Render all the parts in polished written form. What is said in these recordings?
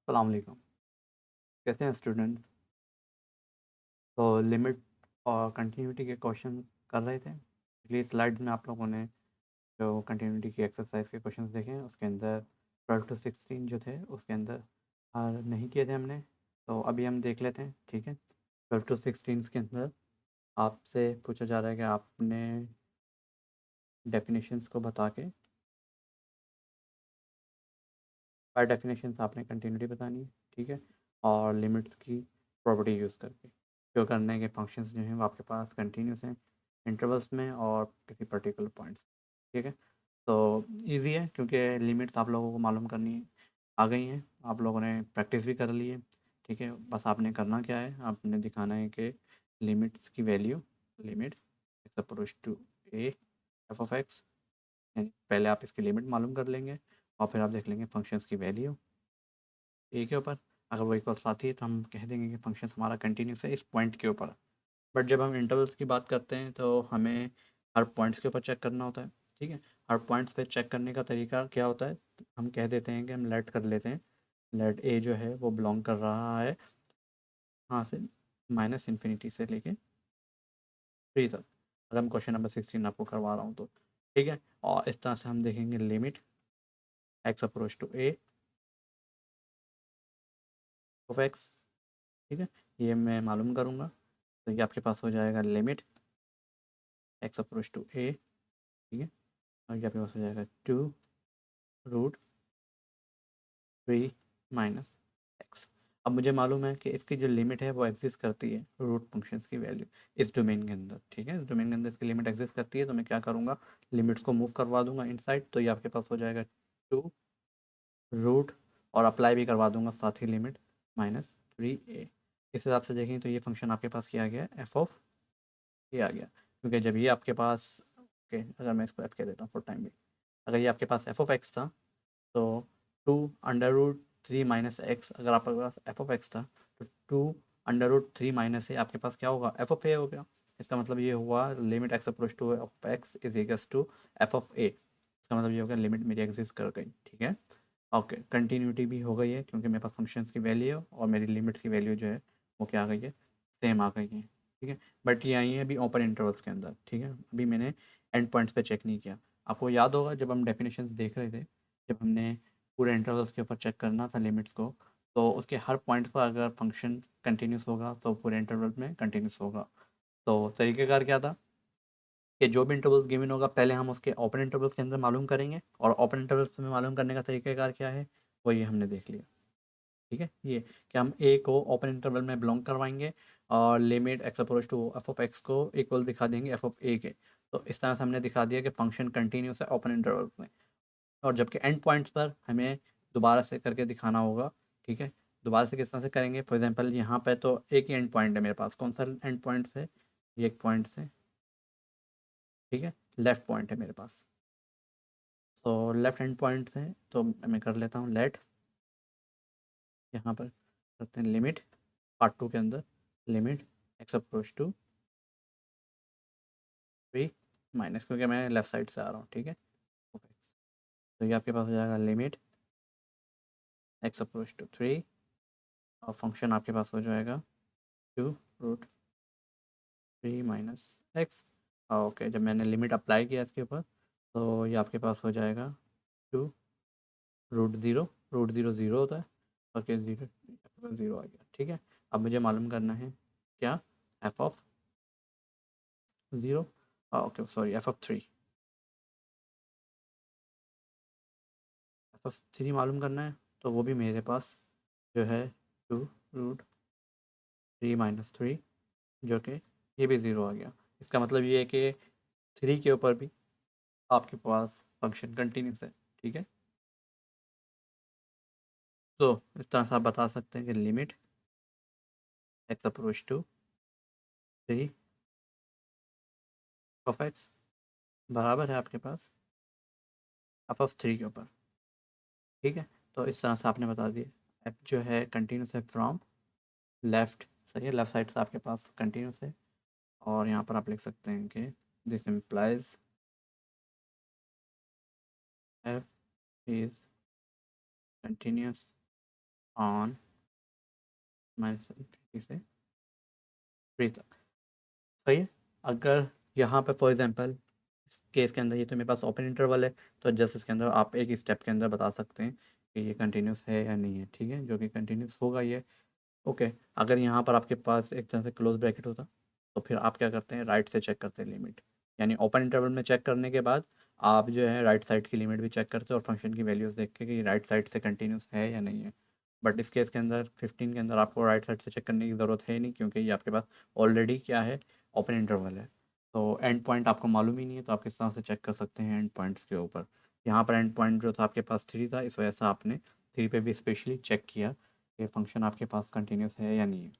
अस्सलाम वालेकुम। कैसे हैं स्टूडेंट्स? तो लिमिट और कंटिन्यूटी के क्वेश्चन कर रहे थे। पिछली स्लाइड्स में आप लोगों ने जो कंटिन्यूटी की एक्सरसाइज के क्वेश्चंस देखे हैं उसके अंदर 12 टू 16 जो थे उसके अंदर नहीं किए थे हमने। तो अभी हम देख लेते हैं, ठीक है। 12 टू 16 के अंदर आपसे पूछा जा रहा है कि आपने डेफिनेशंस को बता के बाय डेफिनेशंस आपने कंटिन्यूटी बतानी है, ठीक है। और लिमिट्स की प्रॉपर्टी यूज़ करके जो करने के फंक्शंस जो हैं वो आपके पास कंटिन्यूस हैं इंटरवल्स में और किसी पर्टिकुलर पॉइंट्स, ठीक है। तो इजी है क्योंकि लिमिट्स आप लोगों को मालूम करनी है, आ गई हैं, आप लोगों ने प्रैक्टिस भी कर ली है, ठीक है। बस आपने करना क्या है, आपने दिखाना है कि लिमिट्स की value limit x approach to A F of X, पहले आप इसकी लिमिट मालूम कर लेंगे और फिर आप देख लेंगे फंक्शंस की वैल्यू ए के ऊपर। अगर वो इक्वल्स आती है तो हम कह देंगे कि फंक्शन हमारा कंटिन्यूस है इस पॉइंट के ऊपर। बट जब हम इंटरवल्स की बात करते हैं तो हमें हर पॉइंट्स के ऊपर चेक करना होता है, ठीक है। हर पॉइंट्स पे चेक करने का तरीका क्या होता है, हम कह देते हैं कि हम लेट कर लेते हैं, लेट ए जो है वो बिलोंग कर रहा है हाँ से माइनस इन्फिनिटी से लेके 3 तक। अगर हम क्वेश्चन नंबर 16 आपको करवा रहा हूँ तो, ठीक है। और इस तरह से हम देखेंगे limit x approach to A of x, ठीक है। ये मैं मालूम करूँगा तो ये आपके पास हो जाएगा लिमिट एक्स अप्रोच टू ए, ठीक है। और ये आपके पास हो जाएगा 2√3 माइनस एक्स। अब मुझे मालूम है कि इसकी जो लिमिट है वो एग्जिस्ट करती है रूट फंक्शंस की वैल्यू इस डोमेन के अंदर, ठीक है। इस डोमेन के अंदर इसकी लिमिट एग्जिस्ट करती है तो मैं क्या करूँगा, लिमिट्स को मूव करवा दूंगा इनसाइड, तो ये आपके पास हो जाएगा 2 रूट और अप्लाई भी करवा दूंगा साथ ही लिमिट -3a। इस हिसाब से देखें तो ये फंक्शन आपके पास किया गया एफ ऑफ ए आ गया, क्योंकि जब ये आपके पास ओके, अगर मैं इसको एफ कह देता हूँ फॉर टाइम भी, अगर ये आपके पास एफ ऑफ एक्स था तो 2√3 माइनस एक्स, अगर आपके पास एफ ऑफ एक्स था तो 2√3 माइनस ए आपके पास क्या होगा, एफ ऑफ ए हो गया। इसका मतलब ये हुआ limit x approach to of x is equals to F of a. इसका मतलब ये हो गया लिमिट मेरी एग्जिस्ट कर गई, ठीक है। ओके, कंटिन्यूटी भी हो गई है क्योंकि मेरे पास फंक्शंस की वैल्यू है और मेरी लिमिट्स की वैल्यू जो है वो क्या आ गई है, सेम आ गई है, ठीक है। बट ये आई है अभी ओपन इंटरवल्स के अंदर, ठीक है। अभी मैंने एंड पॉइंट्स पे चेक नहीं किया। आपको याद होगा जब हम डेफिनेशंस देख रहे थे, जब हमने पूरे इंटरवल्स के ऊपर चेक करना था लिमिट्स को, तो उसके हर पॉइंट पर अगर फंक्शन कंटिन्यूस होगा तो पूरे इंटरवल में कंटिन्यूस होगा। तो तरीक़ेकार क्या था कि जो भी इंटरवल्स गिवन होगा पहले हम उसके ओपन इंटरवल्स के अंदर मालूम करेंगे, और ओपन इंटरवल्स में मालूम करने का तरीक़ेकार क्या है वो ये हमने देख लिया, ठीक है। ये कि हम ए को ओपन इंटरवल में बिलोंग करवाएंगे और limit x approach to F of X को इक्वल दिखा देंगे एफ ऑफ ए के। तो इस तरह से हमने दिखा दिया कि फंक्शन कंटिन्यूस है ओपन इंटरवल में। और जबकि एंड पॉइंट्स पर हमें दोबारा से करके दिखाना होगा, ठीक है। दोबारा से किस तरह से करेंगे, फॉर एग्जांपल यहाँ पे तो एक ही एंड पॉइंट है मेरे पास, कौन सा एंड पॉइंट है, ये एक पॉइंट से, ठीक है, लेफ्ट पॉइंट है मेरे पास। सो लेफ्ट हैंड पॉइंट से तो मैं कर लेता हूँ लेट, यहाँ पर करते हैं लिमिट पार्ट 2 के अंदर, limit x approach to 3 minus, क्योंकि मैं लेफ्ट साइड से आ रहा हूँ, ठीक है। तो ये आपके पास हो जाएगा लिमिट एक्स अप्रोच टू 3 और फंक्शन आपके पास हो जाएगा 2√3 माइनस एक्स। ओके, जब मैंने लिमिट अप्लाई किया इसके ऊपर तो ये आपके पास हो जाएगा 2√0, रूट ज़ीरो ज़ीरो होता है, ओके, ज़ीरो ज़ीरो आ गया, ठीक है। अब मुझे मालूम करना है क्या, F of zero, okay sorry F of three, F of three मालूम करना है। तो वो भी मेरे पास जो है 2√3 - 3, जो कि ये भी ज़ीरो आ गया। इसका मतलब ये है कि थ्री के ऊपर भी आपके पास फंक्शन कंटिन्यूस है, ठीक है। तो इस तरह से आप बता सकते हैं कि limit x approach to 3 of X बराबर है आपके पास एफ ऑफ थ्री के ऊपर, ठीक है। तो इस तरह से आपने बता दिया एफ जो है कंटिन्यूस है फ्रॉम लेफ़्ट, सही है, लेफ़्ट साइड से आपके पास कंटिन्यूस है। और यहाँ पर आप लिख सकते हैं कि this implies F is continuous on minus infinity से 3 तक। सही है। अगर यहाँ पे फॉर एग्जांपल इस केस के अंदर ये तो मेरे पास ओपन इंटरवल है, तो जस्ट इसके अंदर आप एक स्टेप के अंदर बता सकते हैं कि ये कंटिन्यूस है या नहीं है, ठीक है, जो कि कंटिन्यूस होगा ये। ओके। अगर यहाँ पर आपके पास एक तरह से क्लोज ब्रैकेट होता, तो फिर आप क्या करते हैं, राइट से चेक करते हैं लिमिट, यानी ओपन इंटरवल में चेक करने के बाद आप जो है राइट साइड की लिमिट भी चेक करते हो और फंक्शन की वैल्यूज़ देख के कि राइट साइड से कंटिन्यूस है या नहीं है। बट इस केस के अंदर 15 के अंदर आपको राइट साइड से चेक करने की ज़रूरत है ही नहीं, क्योंकि ये आपके पास ऑलरेडी क्या है, ओपन इंटरवल है। तो एंड पॉइंट आपको मालूम ही नहीं है, तो आप किस तरह से चेक कर सकते हैं एंड पॉइंट्स के ऊपर। यहाँ पर एंड पॉइंट जो था आपके पास 3 था, इस वजह से आपने 3 पे भी स्पेशली चेक किया ये फंक्शन आपके पास कंटिन्यूस है या नहीं है,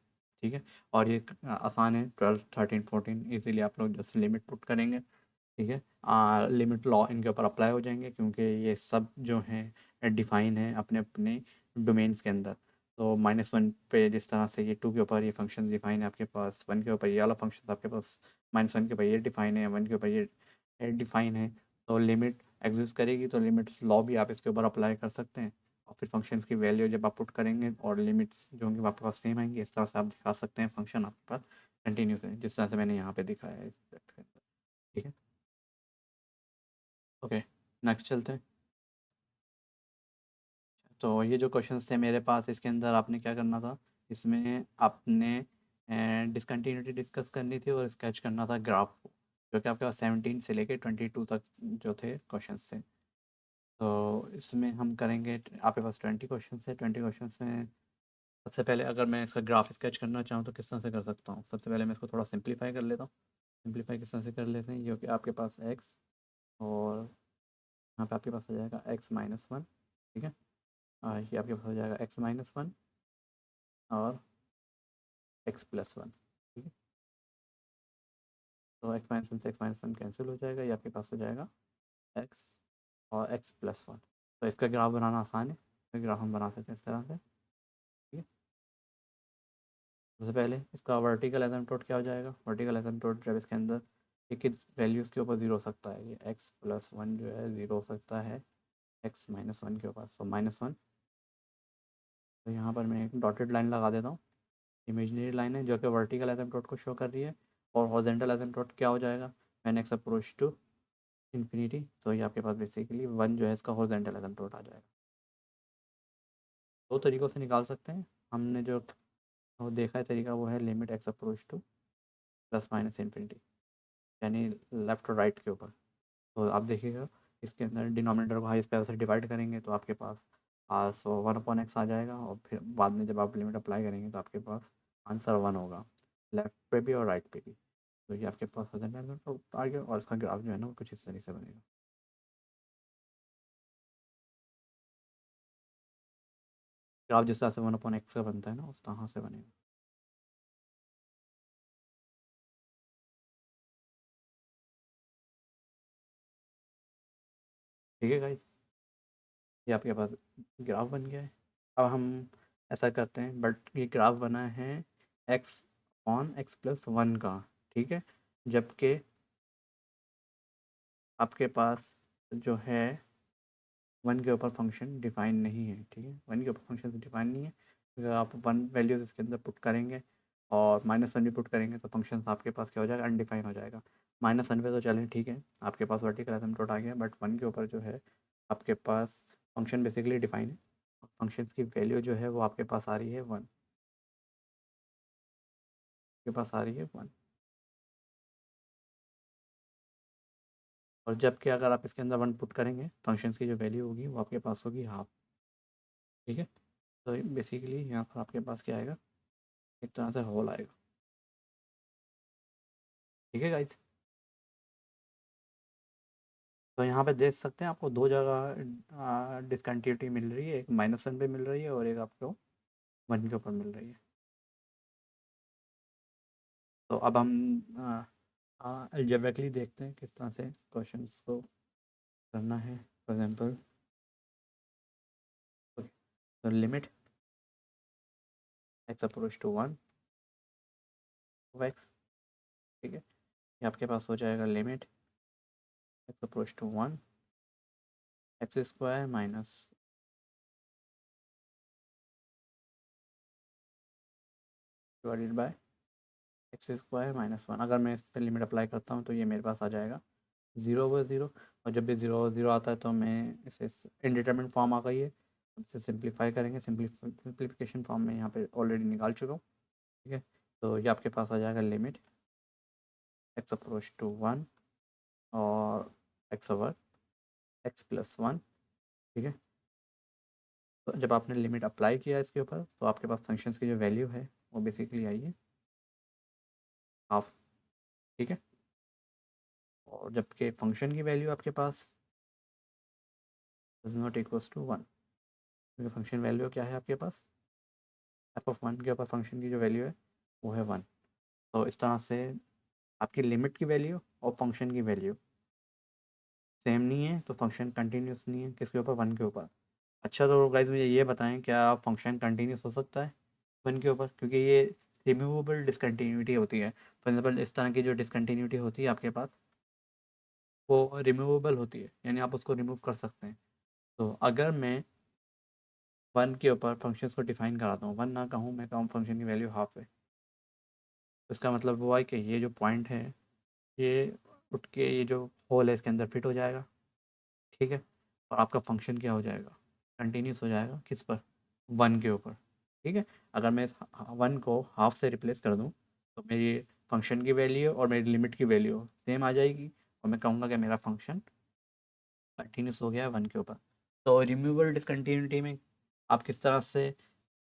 ठीक है। और ये आसान है, 12 13 14 इजीली आप लोग जस्ट लिमिट पुट करेंगे, ठीक है। लिमिट लॉ इनके ऊपर अप्लाई हो जाएंगे, क्योंकि ये सब जो हैं डिफाइन है अपने अपने डोमेन्स के अंदर। तो -1 पे जिस तरह से ये 2 के ऊपर ये फंक्शन डिफाइन है आपके पास, 1 के ऊपर ये वाला फंक्शन आपके पास, -1 के ऊपर ये डिफाइन है, 1 के ऊपर ये डिफाइन है। तो लिमिट एग्जिस्ट करेगी, तो लिमिट्स लॉ भी आप इसके ऊपर अप्लाई कर सकते हैं। और फिर फंक्शंस की वैल्यू जब आप पुट करेंगे और लिमिट्स जो होंगी वो आपके पास सेम आएंगी, इस तरह से आप दिखा सकते हैं फंक्शन आपके पास कंटिन्यूस है, जिस तरह से मैंने यहाँ पे दिखाया है इस step के अंदर, ठीक है। ओके, नेक्स्ट चलते हैं। तो ये जो क्वेश्चंस थे मेरे पास, इसके अंदर आपने क्या करना था, इसमें आपने डिसकंटिन्यूटी डिस्कस करनी थी और स्केच करना था ग्राफ को, जो कि आपके पास 17 से लेके 22 तक जो थे क्वेश्चंस थे। तो इसमें हम करेंगे, आपके पास 20 क्वेश्चन है, 20 क्वेश्चन में सबसे पहले अगर मैं इसका ग्राफ स्केच करना चाहूँ तो किस तरह से कर सकता हूँ। सबसे पहले मैं इसको थोड़ा सिंप्लीफाई कर लेता हूँ। सिंप्लीफाई किस तरह से कर लेते हैं, जो कि आपके पास एक्स और यहाँ पे आपके पास हो जाएगा x-1, ठीक है। ये आपके पास हो जाएगा x-1 और x+1, ठीक है। तो x-1 से x-1 कैंसिल हो जाएगा, ये आपके पास हो जाएगा x और x+1। तो इसका ग्राफ बनाना आसान है, इसका ग्राफ हम बना सकते हैं इस तरह से, ठीक है। सबसे पहले इसका वर्टिकल एसिम्पटोट क्या हो जाएगा, वर्टिकल एसिम्पटोट जब इसके अंदर एक वैल्यूज़ के ऊपर ज़ीरो हो सकता है, ये x+1 जो है ज़ीरो हो सकता है x-1 के ऊपर, सो -1। तो यहाँ पर मैं एक डॉटेड लाइन लगा देता हूँ, इमेजिनरी लाइन है जो कि वर्टिकल एसिम्पटोट को शो कर रही है। और हॉरिजॉन्टल एसिम्पटोट क्या हो जाएगा, when X approach to infinity, तो ये आपके पास बेसिकली 1 जो है इसका हॉरिजॉन्टल एसिम्पटोट आ जाएगा। दो तरीक़ों से निकाल सकते हैं, हमने जो वो देखा है तरीका वो है limit x approach two plus minus infinity, यानी लेफ़्ट और राइट के ऊपर। तो आप देखिएगा इसके अंदर डिनोमिनेटर को हाईएस्ट पावर से डिवाइड करेंगे तो आपके पास सो 1/x आ जाएगा, और फिर बाद में जब आप लिमिट अप्लाई करेंगे तो आपके पास आंसर 1 होगा, लेफ्ट पे भी और राइट पे भी। तो ये आपके पास आ गया, और इसका ग्राफ जो है ना वो कुछ इस तरीके से बनेगा। ग्राफ जिस तरह से 1/x का बनता है ना, उस तरह से बनेगा। ठीक है गाइस, ये आपके पास ग्राफ बन गया है। अब हम ऐसा करते हैं, बट ये ग्राफ बना है x/(x+1) का, ठीक है। जबकि आपके पास जो है 1 के ऊपर फंक्शन डिफाइन नहीं है, ठीक है, 1 के ऊपर फंक्शन डिफाइन नहीं है। अगर आप 1 वैल्यूज इसके अंदर पुट करेंगे और -1 भी पुट करेंगे तो फंक्शन आपके पास क्या हो जाएगा, अनडिफाइन हो जाएगा। -1 पे तो चलें ठीक है, आपके पास वर्टिकल एसिम्पटोट आ गया, बट 1 के ऊपर जो है आपके पास फंक्शन बेसिकली डिफाइन है। फंक्शन की वैल्यू जो है वो आपके पास आ रही है 1, आपके पास आ रही है 1। और जबकि अगर आप इसके अंदर 1 पुट करेंगे, फंक्शन की जो वैल्यू होगी वो आपके पास होगी हाफ, ठीक है। तो बेसिकली यहाँ पर आपके पास क्या आएगा, एक तरह से होल आएगा, ठीक है गाइज। तो यहाँ पे देख सकते हैं आपको दो जगह डिसकंटिन्यूटी मिल रही है, एक -1 पे मिल रही है और एक आपको 1 के ऊपर मिल रही है। तो अब हम अलजेब्रिकली देखते हैं किस तरह से क्वेश्चंस को करना है। फॉर एग्जांपल, तो limit x approach to 1 of x, ठीक है। ये आपके पास हो जाएगा limit x approach to 1 x² minus divided by X square minus one. अगर मैं इस पर लिमिट अप्लाई करता हूँ तो ये मेरे पास आ जाएगा 0/0। और जब भी 0/0 आता है तो मैं इसे इनडिटरमिनेट फॉर्म आ गई है, इसे सिंप्लीफाई करेंगे। सिंप्लीफिकेशन फॉर्म में यहाँ पे ऑलरेडी निकाल चुका हूँ, ठीक है। तो ये आपके पास आ जाएगा लिमिट एक्स अप्रोच टू 1 और एक्स ओवर एक्स प्लस 1, ठीक है। तो जब आपने लिमिट अप्लाई किया इसके ऊपर तो आपके पास फंक्शंस की जो वैल्यू है वो बेसिकली आई है हाफ, ठीक है। और जबकि फंक्शन की वैल्यू आपके पास इज नॉट इक्वल्स टू 1, क्योंकि फंक्शन वैल्यू क्या है आपके पास, f(1) के ऊपर फंक्शन की जो वैल्यू है वो है 1। तो इस तरह से आपकी लिमिट की वैल्यू और फंक्शन की वैल्यू सेम नहीं है, तो फंक्शन कंटिन्यूस नहीं है किसके ऊपर, 1 के ऊपर। अच्छा तो गाइज मुझे ये बताएं, क्या फंक्शन कंटिन्यूस हो सकता है 1 के ऊपर, क्योंकि ये रिमूवेबल डिसकंटिन्यूटी होती है। फॉर एग्जाम्पल इस तरह की जो डिसकंटिन्यूटी होती है आपके पास वो रिमूवेबल होती है, यानी आप उसको रिमूव कर सकते हैं। तो अगर मैं 1 के ऊपर फंक्शंस को डिफाइन कराता हूँ, 1 ना कहूँ, मैं कहूँ फंक्शन की वैल्यू हाफ है, तो इसका मतलब हुआ है कि ये जो पॉइंट है ये उठ के ये जो होल है इसके अंदर फिट हो जाएगा, ठीक है। और आपका फंक्शन क्या हो जाएगा, कंटिन्यूस हो जाएगा किस पर, 1 के ऊपर, ठीक है। अगर मैं इस 1 को हाफ से रिप्लेस कर दूँ तो मेरी फंक्शन की वैल्यू और मेरी लिमिट की वैल्यू सेम आ जाएगी, और मैं कहूँगा कि मेरा फंक्शन कंटिन्यूस हो गया है 1 के ऊपर। तो रिमूवेबल डिसकंटिन्यूटी में आप किस तरह से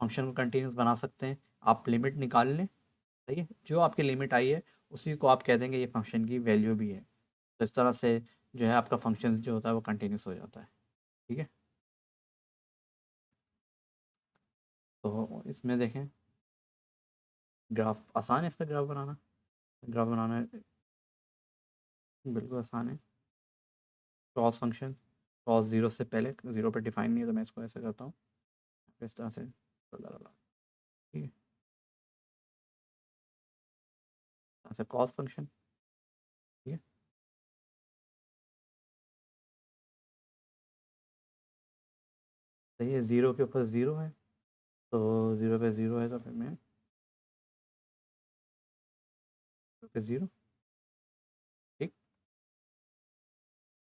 फंक्शन को कंटिन्यूस बना सकते हैं, आप लिमिट निकाल लें, सही है, जो आपकी लिमिट आई है उसी को आप कह देंगे ये फंक्शन की वैल्यू भी है। तो इस तरह से जो है आपका फंक्शन जो होता है वो कंटिन्यूस हो जाता है, ठीक है। तो इसमें देखें ग्राफ आसान है, इसका ग्राफ बनाना बिल्कुल आसान है। कॉस फंक्शन, कॉस जीरो से पहले, जीरो पे डिफाइन नहीं है तो मैं इसको ऐसे करता हूँ इस तरह से, ठीक है। अच्छा कॉस फंक्शन, ठीक है, सही है, ज़ीरो के ऊपर ज़ीरो है, तो ज़ीरो पे ज़ीरो है तो फिर मैं ज़ीरो पे ज़ीरो, ठीक।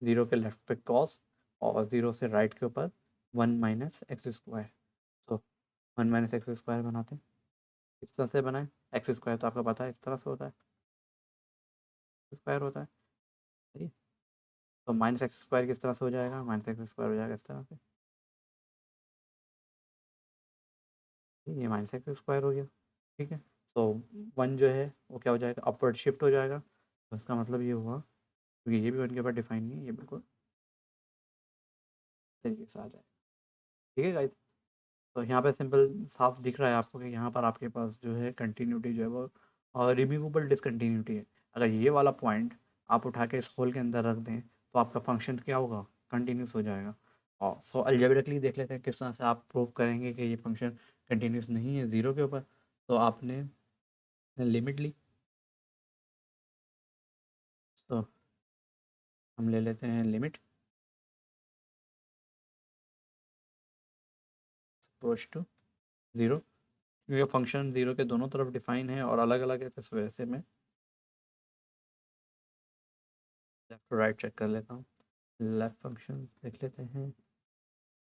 ज़ीरो के लेफ्ट पे कॉस, और ज़ीरो से राइट के ऊपर 1 - x²। तो 1 - x² बनाते हैं, इस तरह से बनाए। एक्स स्क्वायर तो आपको पता है इस तरह से होता है, स्क्वायर होता है, सही है। तो -x² किस तरह से हो जाएगा, -x² हो जाएगा इस तरह से, ये -x² हो गया, ठीक है। तो 1 जो है वो क्या हो जाएगा, अपवर्ड शिफ्ट हो जाएगा, तो इसका मतलब ये हुआ, क्योंकि ये भी 1 के ऊपर डिफाइन नहीं है, ये बिल्कुल तरीके से आ जाए, ठीक है गाइस। तो यहाँ पे सिंपल साफ दिख रहा है आपको कि यहाँ पर आपके पास जो है कंटिन्यूटी जो है वो और रिमूवेबल डिसकंटिन्यूटी है। अगर ये वाला पॉइंट आप उठा के इस होल के अंदर रख दें तो आपका फंक्शन क्या होगा, कंटिन्यूस हो जाएगा। और सो अलजेब्रिकली देख लेते हैं किस तरह से आप प्रूव करेंगे कि ये फंक्शन कंटिन्यूस नहीं है ज़ीरो के ऊपर। तो आपने लिमिट ली, तो हम ले लेते हैं लिमिट अप्रोच टू ज़ीरो, क्योंकि फंक्शन ज़ीरो के दोनों तरफ डिफाइन है और अलग अलग है, तो इस वजह से मैं लेफ्ट राइट चेक कर लेता हूँ। लेफ्ट फंक्शन देख लेते हैं,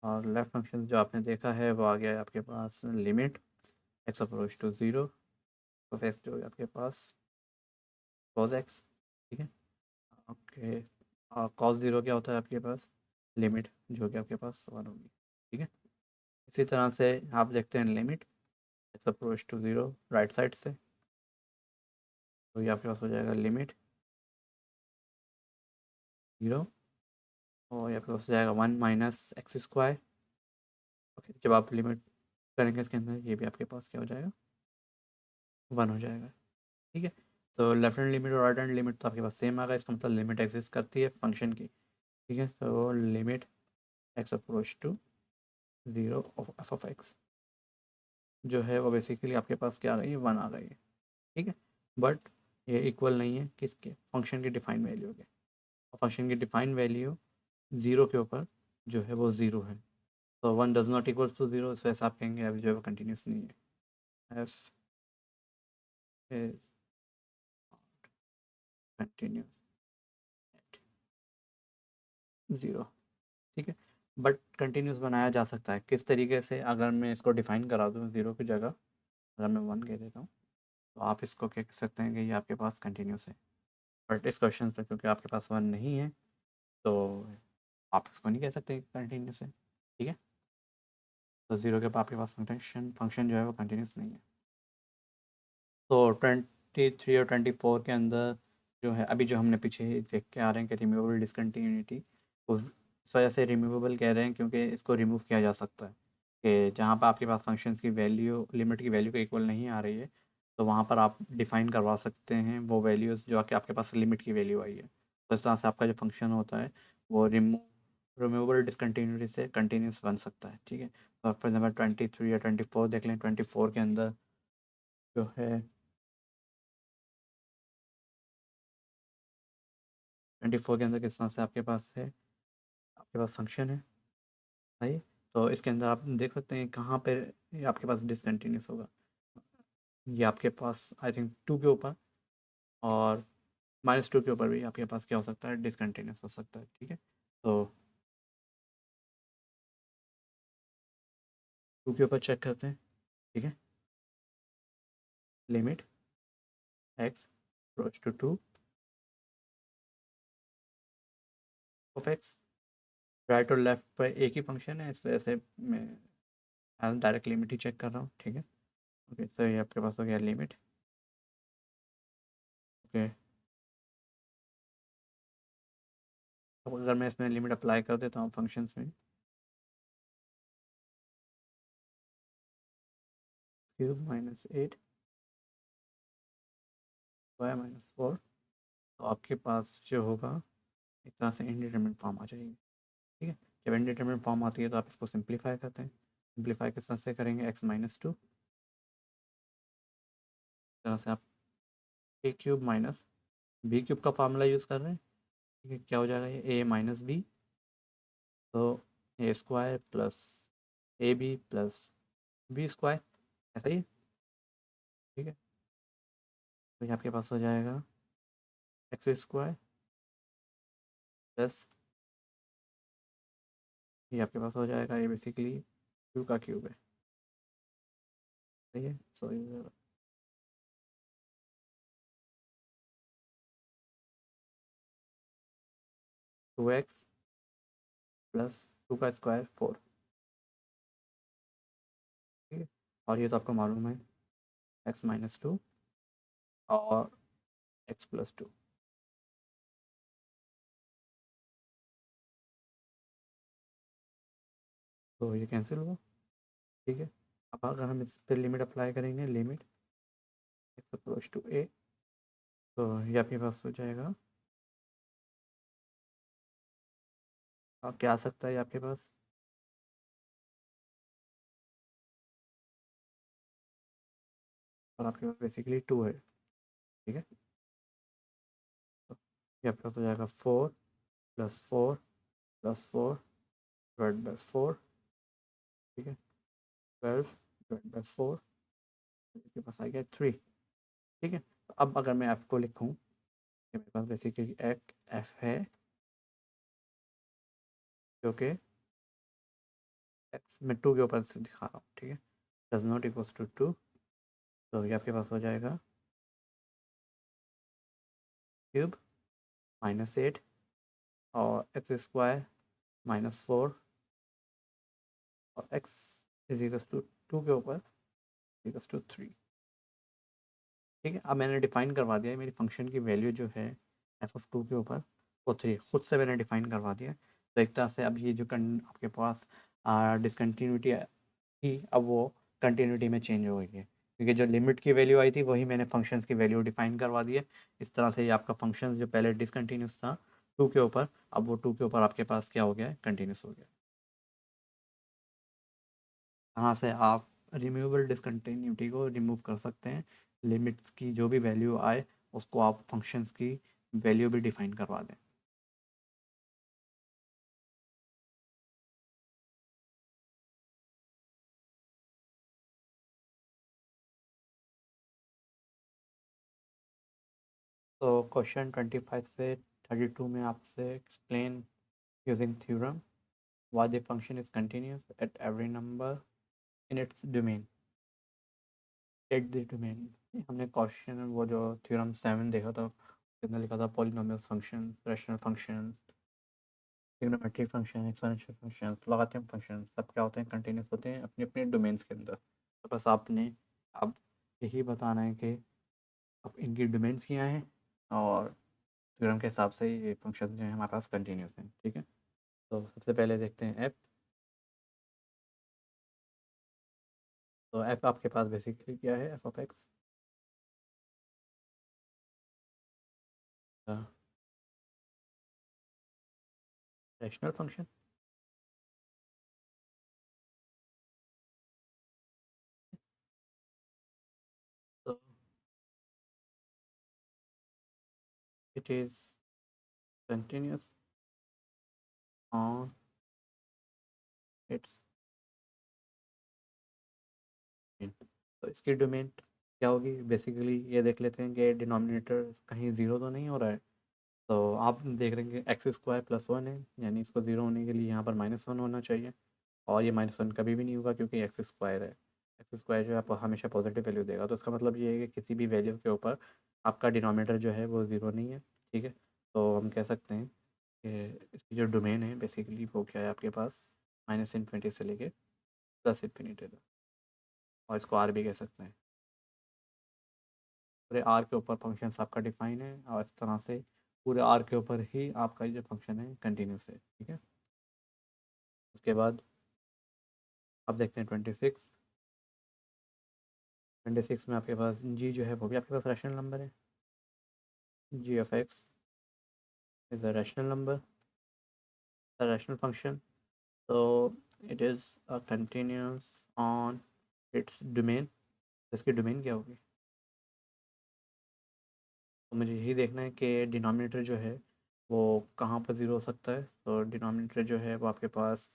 और लेफ्ट फंक्शन जो आपने देखा है वो आ गया है आपके पास limit x approach to zero of x, जो है आपके पास कॉज एक्स, ठीक है, ओके। और कॉस ज़ीरो क्या होता है आपके पास, लिमिट जो कि आपके पास 1 होगी, ठीक है। इसी तरह से आप देखते हैं limit x approach to zero right side से, तो ये आपके पास हो जाएगा लिमिट ज़ीरो, और ये आपके पास हो जाएगा 1 - x², ओके। जब आप लिमिट करेंगे इसके अंदर ये भी आपके पास क्या हो जाएगा, 1 हो जाएगा, ठीक है। तो लेफ्ट हैंड लिमिट और राइट हैंड लिमिट तो आपके पास सेम आ गया, इसका मतलब लिमिट एग्जिस्ट करती है फंक्शन की, ठीक है। तो limit x approach to zero of f(x) जो है वो बेसिकली आपके पास क्या आ गई है, 1 आ गई है, ठीक है। बट ये इक्वल नहीं है किसके, फंक्शन की डिफाइन वैल्यू के, और फंक्शन की डिफाइन वैल्यू ज़ीरो के ऊपर जो है वो ज़ीरो है। तो 1 does not equals to zero, इस वजह से आप कहेंगे अभी जो है वो कंटिन्यूस नहीं है, यस। इज कंटिन्यूस एट 0, ठीक है। बट कंटिन्यूस बनाया जा सकता है किस तरीके से, अगर मैं इसको डिफाइन करा दूँ 0 की जगह, अगर मैं 1 कह देता हूँ, तो आप इसको क्या कह सकते हैं कि ये आपके पास कंटिन्यूस है। बट इस क्वेश्चन पर क्योंकि आपके पास 1 नहीं है, तो आप इसको नहीं कह सकते कंटिन्यूस है, ठीक है। तो 0 के बाद आपके पास फंक्शन फंक्शन जो है वो कंटिन्यूस नहीं है। तो 23 और 24 के अंदर जो है, अभी जो हमने पीछे ही देख के आ रहे हैं कि रिमूवेबल डिसकंटिन्यूटी, उस वजह से रिमूवेबल कह रहे हैं क्योंकि इसको रिमूव किया जा सकता है कि जहाँ पर आपके पास फंक्शंस की वैल्यू लिमिट की वैल्यू के इक्वल नहीं आ रही है, तो वहाँ पर आप डिफ़ाइन करवा सकते हैं वो वैल्यूज़ जो कि आपके पास लिमिट की वैल्यू आई है। तो इस तरह से आपका जो फंक्शन होता है वो रिमूवेबल डिसकंटिन्यूटी से कंटिन्यूस बन सकता है, ठीक है। तो फॉर एग्जाम्पल 23 या 24 देख लें, 24 के अंदर जो है 24 के अंदर किस तरह से आपके पास है, आपके पास फंक्शन है, सही। तो इसके अंदर आप देख सकते हैं कहाँ पे ये आपके पास डिसकंटिन्यूस होगा। ये आपके पास आई थिंक 2 के ऊपर, और -2 के ऊपर भी आपके पास क्या हो सकता है, डिसकंटिन्यूस हो सकता है, ठीक है। तो 2 के ऊपर चेक करते हैं, ठीक है। Limit x approach to 2 of x, right और लेफ्ट पर एक ही फंक्शन है, इस वजह से मैं डायरेक्ट लिमिट ही चेक कर रहा हूँ, ठीक है। ओके, तो ये आपके पास हो गया लिमिट। ओके, अब अगर मैं इसमें लिमिट अप्लाई कर देता हूँ फंक्शंस में, क्यूब -8 y -4, तो आपके पास जो होगा एक तरह से इंडिटरमिनेट फॉर्म आ जाएगी, ठीक है। जब इंडिटरमिनेट फॉर्म आती है तो आप इसको सिंप्लीफाई करते हैं। सिंप्लीफाई किस तरह से करेंगे, x -2, इस तरह से आप a³ माइनस b³ का फार्मूला यूज़ कर रहे हैं, ठीक है। क्या हो जाएगा ये a-b, तो a² plus ab plus b², ऐसा ही है, ठीक है। तो ये आपके पास हो जाएगा x² प्लस, ये आपके पास हो जाएगा, ये बेसिकली क्यू का क्यूब है, सही है। सो 2x प्लस 2 का स्क्वायर 4, ठीक है। और ये तो आपको मालूम है x-2 और x+2, तो ये कैंसिल हुआ, ठीक है। अब अगर हम इस पर लिमिट अप्लाई करेंगे, लिमिट x∈a, तो ये आपके पास हो जाएगा, अब क्या आ सकता है आपके पास, और आपके पास बेसिकली 2 है, ठीक है। तो ये आपके पास हो जाएगा 4 + 4 + 4 डिवाइड बाई 4, ठीक है। 12 डिवाइड बाई 4, आपके पास आ गया 3, ठीक है। तो अब अगर मैं f को लिखूँ, कि मेरे पास बेसिकली एक f है जो कि x में 2 के ऊपर से दिखा रहा हूँ, ठीक है। डज नॉट इक्वल्स टू 2, तो ये आपके पास हो जाएगा क्यूब -8 और x² -4 और x = 2 के ऊपर =3, ठीक है। अब मैंने डिफाइन करवा दिया है मेरी फंक्शन की वैल्यू जो है f(2) के ऊपर वो 3 खुद से मैंने डिफाइन करवा दिया है। तो एक तरह से अब ये जो आपके पास डिसकंटिन्यूटी थी, अब वो कंटिन्यूटी में चेंज हो गई है, क्योंकि जो लिमिट की वैल्यू आई थी वही मैंने फंक्शंस की वैल्यू डिफाइन करवा दी है। इस तरह से ये आपका फंक्शन जो पहले डिसकंटिन्यूस था 2 के ऊपर, अब वो 2 के ऊपर आपके पास क्या हो गया है, कंटिन्यूस हो गया। यहाँ से आप रिमूवेबल डिसकंटिन्यूटी को रिमूव कर सकते हैं, लिमिट्स की जो भी वैल्यू आए उसको आप फंक्शंस की वैल्यू भी डिफाइन करवा दें। तो क्वेश्चन 25 से 32 में आपसे explain using theorem why the function is continuous at every number in its domain at the domain। हमने क्वेश्चन वो जो थ्योरम 7 देखा था उसके अंदर लिखा था polynomial function, rational function, trigonometric function, exponential function, logarithm function सब क्या होते हैं, कंटिन्यूस होते हैं अपने अपने डोमेन्स के अंदर। तो बस आपने अब यही बताना है कि अब इनकी डोमेन्स क्या हैं और थ्योरम के हिसाब से ये फंक्शन जो है हमारे पास कंटिन्यूस हैं। ठीक है, तो सबसे पहले देखते हैं एफ। तो एफ आपके पास बेसिकली क्या है, f of x rational function. तो it is continuous on its domain. तो इसकी डोमेन क्या होगी, बेसिकली ये देख लेते हैं कि डिनोमिनेटर कहीं ज़ीरो तो नहीं हो रहा है। तो आप देख रहे हैं कि एक्स स्क्वायर प्लस वन है, यानी इसको ज़ीरो होने के लिए यहाँ पर माइनस वन होना चाहिए। और ये माइनस वन कभी भी नहीं होगा क्योंकि एक्स स्क्वायर है। एक्स स्क्वायर जो है आपको हमेशा पॉजिटिव वैल्यू देगा, तो इसका मतलब ये है कि किसी भी वैल्यू के ऊपर आपका डिनोमिनेटर जो है वो ज़ीरो नहीं है। ठीक है, तो हम कह सकते हैं कि इसकी जो डोमेन है बेसिकली वो क्या है आपके पास, माइनस इन्फिनिटी से लेके प्लस इन्फिनिटी तक, और इसको आर भी कह सकते हैं। पूरे आर के ऊपर फंक्शन आपका डिफाइन है और इस तरह से पूरे आर के ऊपर ही आपका जो फंक्शन है कंटिन्यूस है। ठीक है, उसके बाद अब देखते हैं 26। 26 में आपके पास जी जो है वो भी आपके पास रैशनल नंबर है। G of x is a rational number, a rational function. तो it is a continuous on its domain. इसकी डोमेन क्या होगी, तो मुझे यही देखना है कि डिनोमिनेटर जो है वो कहाँ पर ज़ीरो हो सकता है। तो डिनोमिनेटर जो है वो आपके पास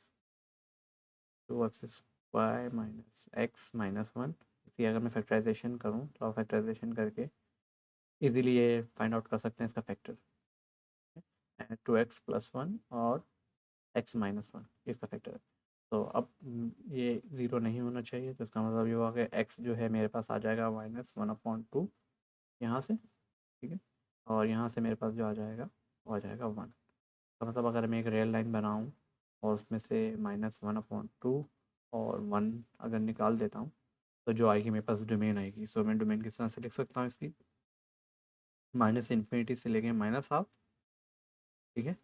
two x square minus x minus one. इसकी अगर मैं फैक्टराइजेशन करूँ तो आप फैक्टराइजेशन करके इजीली ये फाइंड आउट कर सकते हैं इसका factor, two X plus one और एक्स माइनस वन इसका फैक्टर है। तो अब ये ज़ीरो नहीं होना चाहिए, तो इसका मतलब ये हुआ कि एक्स जो है मेरे पास आ जाएगा माइनस वन अपॉइंट टू यहाँ से। ठीक है, और यहाँ से मेरे पास जो आ जाएगा वो आ जाएगा वन। तो मतलब अगर मैं एक रियल लाइन बनाऊँ और उसमें से माइनस वन अपॉइंट टू और वन अगर निकाल देता हूँ तो जो आएगी मेरे पास डोमेन आएगी। सो मैं डोमेन किस तरह से लिख सकता हूँ इसकी, माइनस इन्फिनिटी से लेके माइनस हाफ। ठीक है,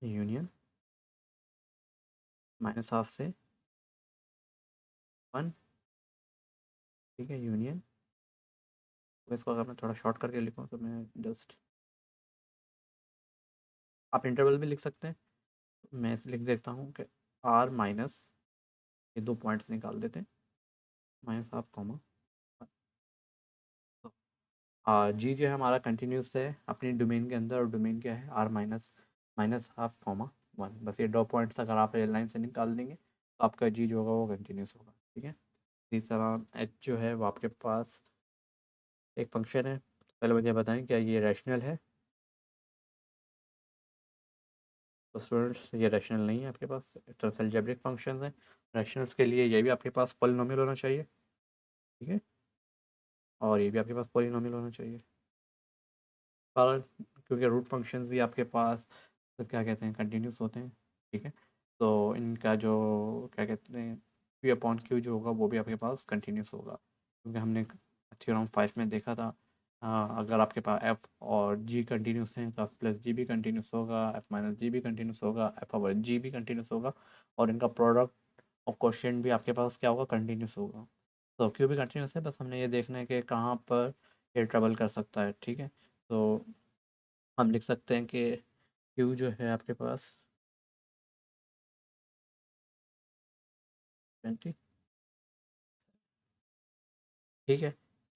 यूनियन माइनस हाफ से वन। ठीक है, यूनियन। तो इसको अगर मैं थोड़ा शॉर्ट करके लिखूँ तो मैं जस्ट, आप इंटरवल भी लिख सकते हैं। मैं ऐसे लिख देता हूँ कि आर माइनस, ये दो पॉइंट्स निकाल देते हैं, माइनस हाफ कॉमा। जी जो है हमारा कंटिन्यूस है अपनी डोमेन के अंदर, और डोमेन क्या है R minus minus half comma one. बस ये दो पॉइंट्स अगर आप रेल लाइन से निकाल देंगे तो आपका जी जो होगा वो कंटिन्यूस होगा। ठीक है, इसी तरह एच जो है वो आपके पास एक फंक्शन है। पहले मुझे बताएं क्या ये रैशनल है। तो स्टूडेंट्स ये रैशनल नहीं है आपके पास, तरह अलजेब्रिक फंक्शन है। रैशनल्स के लिए ये भी आपके पास पॉलिनोमियल होना चाहिए। ठीक है, और ये भी आपके पास पॉलिनोमियल होना चाहिए, कारण क्योंकि रूट फंक्शंस भी आपके पास तो क्या कहते हैं कंटिन्यूस होते हैं। ठीक है, तो इनका जो क्या कहते हैं पी अपॉन क्यू जो होगा वो भी आपके पास कंटिन्यूस होगा, क्योंकि हमने थ्योरम 5 में देखा था। अगर आपके पास एफ और जी कंटिन्यूस हैं तो एफ प्लस जी भी कंटिन्यूस होगा, एफ माइनस जी भी कंटिन्यूस होगा, एफ ओवर जी भी कंटिन्यूस होगा, और इनका प्रोडक्ट और क्वेश्चन भी आपके पास क्या होगा, कंटिन्यूस होगा। तो क्यू भी कंटिन्यूस है, बस हमने ये देखना है कि कहाँ पर ये ट्रबल कर सकता है। ठीक है, तो हम लिख सकते हैं कि क्यू जो है आपके पास 20। ठीक है,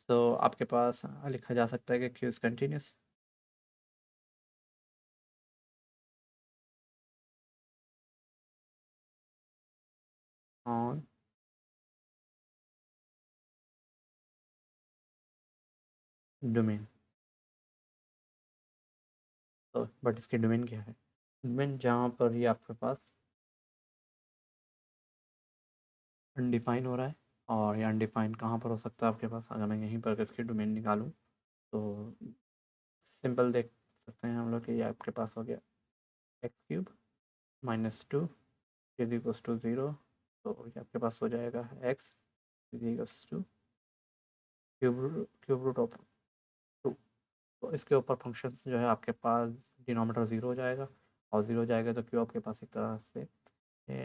तो आपके पास लिखा जा सकता है कि Q is continuous on domain. तो बट इसकी डोमेन क्या है? डोमेन जहाँ पर ये आपके पास अनडिफाइन हो रहा है, और ये अनडिफाइन कहाँ पर हो सकता है आपके पास? अगर मैं यहीं पर इसकी डोमेन निकालूँ तो सिंपल देख सकते हैं हम लोग कि ये आपके पास हो गया x³ -2 इज इक्वल्स टू 0। तो ये आपके पास हो जाएगा x is equals to cube root of 2। तो इसके ऊपर फंक्शंस जो है आपके पास डिनोमीटर 0 हो जाएगा, और 0 हो जाएगा तो क्यू आपके पास एक तरह से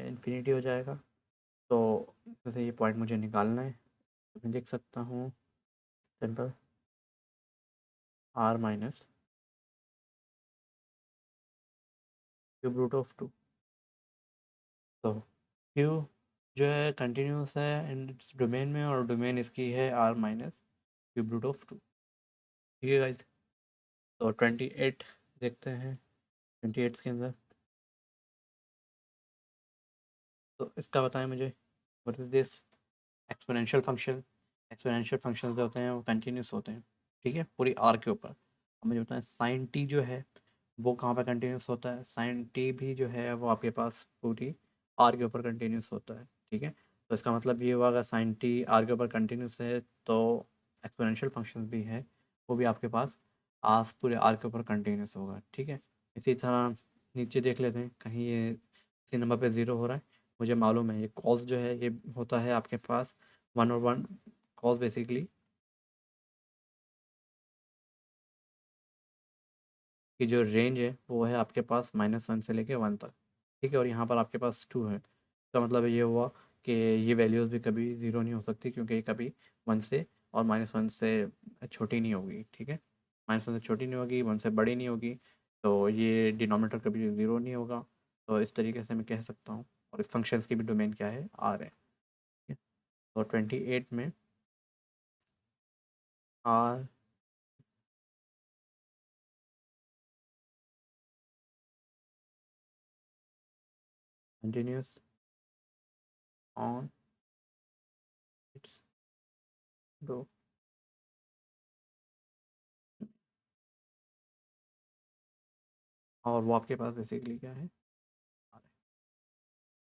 इन्फिनिटी हो जाएगा। तो जैसे ये पॉइंट मुझे निकालना है, तो मैं देख सकता हूँ simple r minus cube root of 2। तो क्यू जो है कंटिन्यूस है इन डोमेन में, और डोमेन इसकी है r minus cube root of 2। ठीक है गाइस। तो 28 देखते हैं, 28 के अंदर तो इसका बताएं मुझे, what is this exponential function. Exponential function जो होते हैं वो कंटिन्यूस होते हैं, ठीक है, पूरी आर के ऊपर। अब मुझे बताएं साइन टी जो है वो कहाँ पर कंटिन्यूस होता है? साइन टी भी जो है वो आपके पास पूरी आर के ऊपर कंटिन्यूस होता है, ठीक है। तो इसका मतलब ये हुआ, अगर साइन टी आर के ऊपर कंटिन्यूस है तो एक्सपोनेंशियल फंक्शन भी है वो भी आपके पास आस पूरे आर के ऊपर कंटिन्यूस होगा, ठीक है। इसी तरह नीचे देख लेते हैं, कहीं ये इसी नंबर पे ज़ीरो हो रहा है। मुझे मालूम है ये कॉस जो है ये होता है आपके पास 1/1। कॉस बेसिकली की जो रेंज है वो है आपके पास -1 से लेके 1 तक, ठीक है। और यहाँ पर आपके पास 2 है, इसका मतलब ये हुआ कि ये वैल्यूज़ भी कभी ज़ीरो नहीं हो सकती, क्योंकि ये कभी 1 से और -1 से छोटी नहीं होगी, ठीक है। -1 से छोटी नहीं होगी, 1 से बड़ी नहीं होगी, तो ये डिनोमिनेटर कभी ज़ीरो नहीं होगा। तो इस तरीके से मैं कह सकता हूँ। और इस फंक्शंस की भी डोमेन क्या है? आर है, ठीक है। तो 28 में आर कंटिन्यूस ऑन इट्स डो। और वो आपके पास बेसिकली क्या है?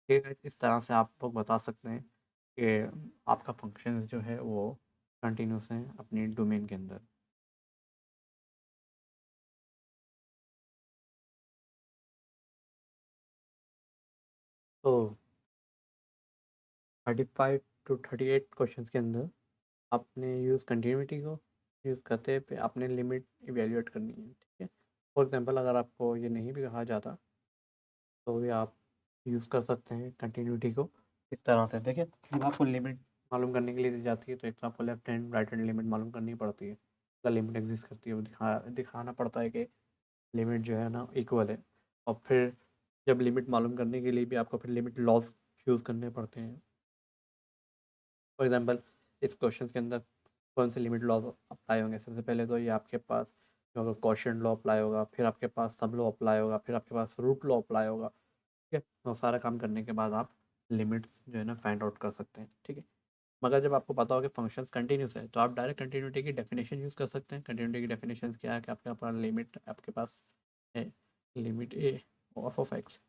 ठीक है, इस तरह से आप लोग बता सकते हैं कि आपका फंक्शन जो है वो कंटिन्यूस है अपनी डोमेन के अंदर। तो 35 to 38 क्वेश्चंस के अंदर आपने यूज़ कंटिन्यूटी को यूज़ करते पे आपने लिमिट इवेल्युएट करनी है, ठीक है। फॉर एग्जांपल अगर आपको ये नहीं भी कहा जाता तो भी आप यूज़ कर सकते हैं कंटिन्यूटी को इस तरह से। देखिए, जब आपको लिमिट मालूम करने के लिए दी जाती है तो एक तो आपको left hand right hand limit मालूम करनी पड़ती है। अगर लिमिट एग्जिस्ट करती है वो दिखाना पड़ता है कि लिमिट जो है ना इक्वल है। और फिर जब लिमिट मालूम करने के लिए भी आपको फिर लिमिट लॉस यूज़ करने पड़ते हैं। फॉर एग्जांपल इस क्वेश्चन के अंदर कौन से लिमिट लॉज अप्लाई होंगे? सबसे पहले तो ये आपके पास जो होगा क्वोशिएंट लॉ अप्लाई होगा, फिर आपके पास सब लॉ अप्लाई होगा, फिर आपके पास रूट लॉ अप्लाई होगा, ठीक है। तो सारा काम करने के बाद आप लिमिट्स जो है ना फाइंड आउट कर सकते हैं, ठीक है। मगर जब आपको पता हो कि फंक्शंस कंटिन्यूस है तो आप डायरेक्ट कंटिन्यूटी की डेफिनेशन यूज़ कर सकते हैं। कंटिन्यूटी की डेफिनेशन क्या है कि आपके पास लिमिट आपके पास है, लिमिट ए ऑफ एक्स,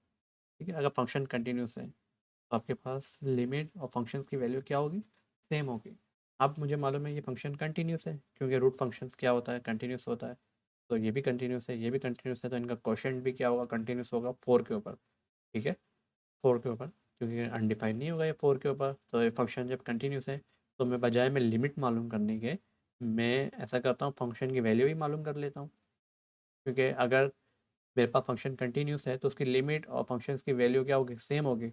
ठीक है। अगर फंक्शन कंटिन्यूस है तो आपके पास लिमिट और फंक्शंस की वैल्यू क्या होगी? सेम होगी। अब मुझे मालूम है ये फंक्शन कंटिन्यूस है क्योंकि रूट फंक्शंस क्या होता है? कंटिन्यूस होता है। तो ये भी कंटिन्यूस है, ये भी कंटिन्यूस है, तो इनका क्वोशिएंट भी क्या होगा? कंटिन्यूस होगा 4 के ऊपर, ठीक है। 4 के ऊपर, क्योंकि अनडिफाइंड नहीं होगा ये 4 के ऊपर। तो ये फंक्शन जब कंटिन्यूस है तो मैं बजाय मैं लिमिट मालूम करने के मैं ऐसा करता हूँ फंक्शन की वैल्यू ही मालूम कर लेता हूँ। क्योंकि अगर मेरे पास फंक्शन कंटिन्यूस है तो उसकी लिमिट और फंक्शन की वैल्यू क्या होगी? सेम होगी।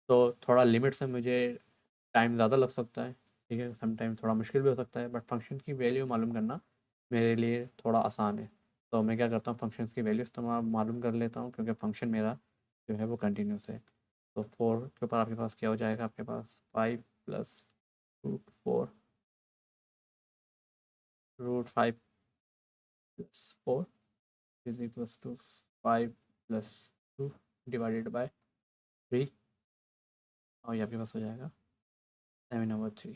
तो थोड़ा लिमिट से मुझे टाइम ज़्यादा लग सकता है, ठीक है, समटाइम थोड़ा मुश्किल भी हो सकता है, बट फंक्शन की वैल्यू मालूम करना मेरे लिए थोड़ा आसान है। तो मैं क्या करता हूँ फंक्शन की वैल्यू इस्तेमाल मालूम कर लेता हूँ, क्योंकि फंक्शन मेरा जो है वो कंटिन्यूस है। तो 4 के ऊपर आपके पास क्या हो जाएगा? आपके पास 5 plus √4 √5 + 4 is equals to 5 + 2 divided by 3, और ये आपके पास हो जाएगा 7/3,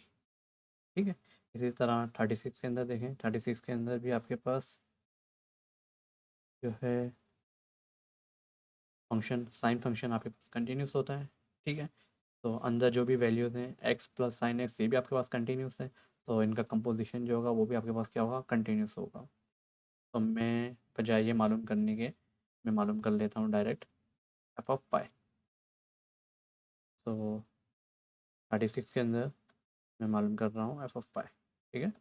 ठीक है। इसी तरह 36 के अंदर देखें, 36 के अंदर भी आपके पास जो है फंक्शन साइन फंक्शन आपके पास कंटिन्यूस होता है, ठीक है। तो अंदर जो भी वैल्यूज़ हैं एक्स प्लस साइन एक्स ये भी आपके पास कंटिन्यूस है, तो इनका कंपोजिशन जो होगा वो भी आपके पास क्या होगा, कंटिन्यूस होगा। तो मैं बजाय ये मालूम करने के मैं मालूम कर लेता हूँ डायरेक्ट एफ ऑफ पाई। तो 36 के अंदर मैं मालूम कर रहा हूँ एफ ऑफ पाई, ठीक है।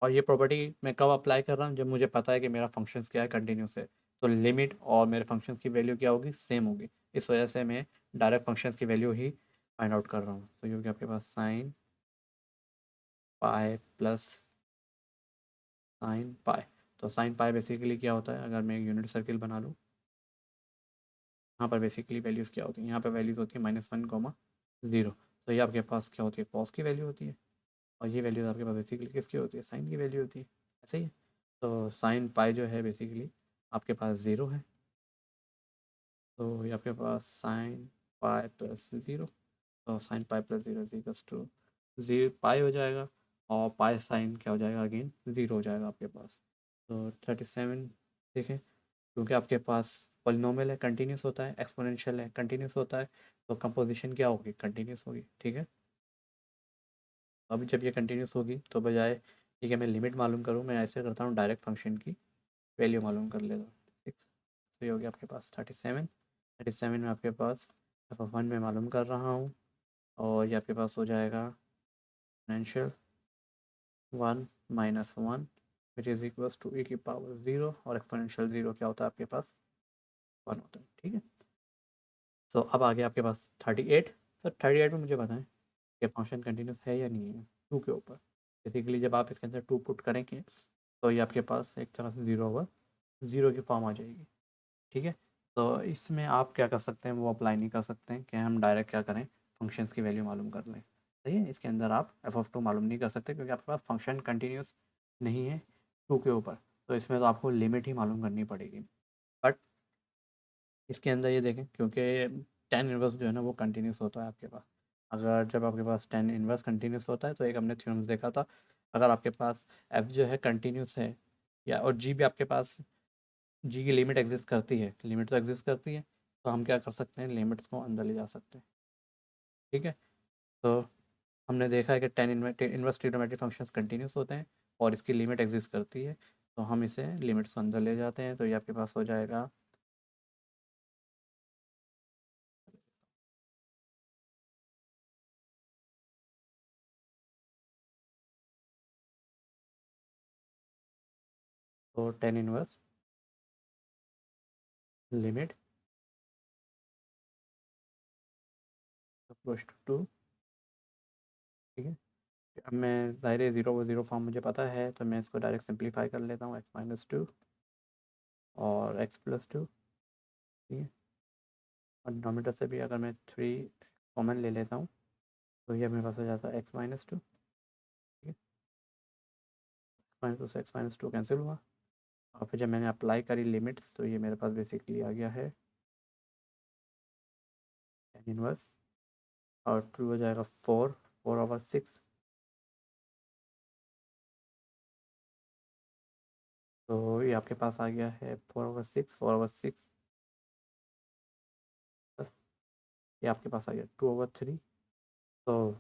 और ये प्रॉपर्टी मैं कब अप्लाई कर रहा हूँ, जब मुझे पता है कि मेरा फंक्शंस क्या है, कंटिन्यूस है। तो लिमिट और मेरे फंक्शंस की वैल्यू क्या होगी, सेम होगी। इस वजह से मैं डायरेक्ट फंक्शंस की वैल्यू ही फाइंड आउट कर रहा हूँ। तो ये हो गया आपके पास sine pi plus sine pi. तो साइन पाई बेसिकली क्या होता है, अगर मैं एक यूनिट सर्किल बना लूँ, यहाँ पर बेसिकली वैल्यूज़ क्या होती हैं, यहाँ पर वैल्यूज़ होती है -1, 0। तो ये आपके पास क्या होती है, कॉस की वैल्यू होती है। और ये वैल्यूज़ आपके पास बेसिकली किसकी होती है, साइन की वैल्यू होती है। ऐसा ही है। तो साइन पाई जो है बेसिकली आपके पास 0 है। तो ये आपके पास साइन पाई प्लस 0। तो sine pi plus 0 equals to 0 pi हो जाएगा। और पाई साइन क्या हो जाएगा, अगेन 0 हो जाएगा आपके पास। तो 37 देखें, क्योंकि आपके पास पॉलिनोमियल है, कंटिन्यूस होता है, एक्सपोनेंशियल है, कंटिन्यूस होता है। तो कंपोजिशन क्या होगी, कंटिन्यूस होगी, ठीक है। अब जब ये कंटिन्यूस होगी तो बजाय ठीक है मैं लिमिट मालूम करूँ, मैं ऐसे करता हूँ डायरेक्ट फंक्शन की वैल्यू मालूम कर लेता हूँ। 6। तो ये हो गया आपके पास 37 में आपके पास f(1) में मालूम कर रहा हूँ। और ये आपके पास हो जाएगा exponential 1 - 1 which is equals to e⁻0। और एक्सपोनेंशियल 0 क्या होता है आपके पास, 1 होता है, ठीक है। सो अब आ गया आपके पास 38। सर 38 में मुझे बताएं कि फंक्शन कंटिन्यूस है या नहीं है, टू के ऊपर। बेसिकली जब आप इसके अंदर टू पुट करेंगे तो ये आपके पास एक तरह से 0 होगा, 0 की फॉर्म आ जाएगी, ठीक है। तो इसमें आप क्या कर सकते हैं, वो अप्लाई नहीं कर सकते हैं कि हम डायरेक्ट क्या करें, फंक्शंस की वैल्यू मालूम कर लें। सही है, इसके अंदर आप f(2) मालूम नहीं कर सकते क्योंकि आपके पास फंक्शन कंटिन्यूस नहीं है टू के ऊपर। तो इसमें तो आपको लिमिट ही मालूम करनी पड़ेगी। बट इसके अंदर ये देखें, क्योंकि टेन इनवर्स जो है ना वो कंटिन्यूस होता है आपके पास। अगर जब आपके पास टेन इनवर्स कंटिन्यूस होता है तो एक हमने थ्योरम्स देखा था, अगर आपके पास एफ जो है कंटिन्यूस है या और जी भी आपके पास जी की लिमिट एग्जिस्ट करती है, लिमिट तो एग्जिस्ट करती है, तो हम क्या कर सकते हैं, लिमिट्स को अंदर ले जा सकते हैं, ठीक है। तो हमने देखा है कि tan inverse trigonometric functions continuous होते हैं और इसकी लिमिट एग्जिस्ट करती है, तो हम इसे लिमिट्स को अंदर ले जाते हैं। तो ये आपके पास हो जाएगा तो tan inverse limit approach to, ठीक है। अब मैं ज़ाहिर है ज़ीरो ज़ीरो फॉर्म मुझे पता है, तो मैं इसको डायरेक्ट सिंप्लीफाई कर लेता हूँ, x-2 और x+2, ठीक है। और डिनोमिनेटर से भी अगर मैं 3 कॉमन ले लेता हूँ तो ये मेरे पास हो जाता है x-2, ठीक है। -2 से x-2 कैंसिल हुआ। और फिर जब मैंने अप्लाई करी लिमिट्स तो ये मेरे पास बेसिकली आ गया है tan इनवर्स। और ट्रू हो जाएगा 4/6। तो ये आपके पास आ गया है 4/6। ये आपके पास आ गया 2/3। तो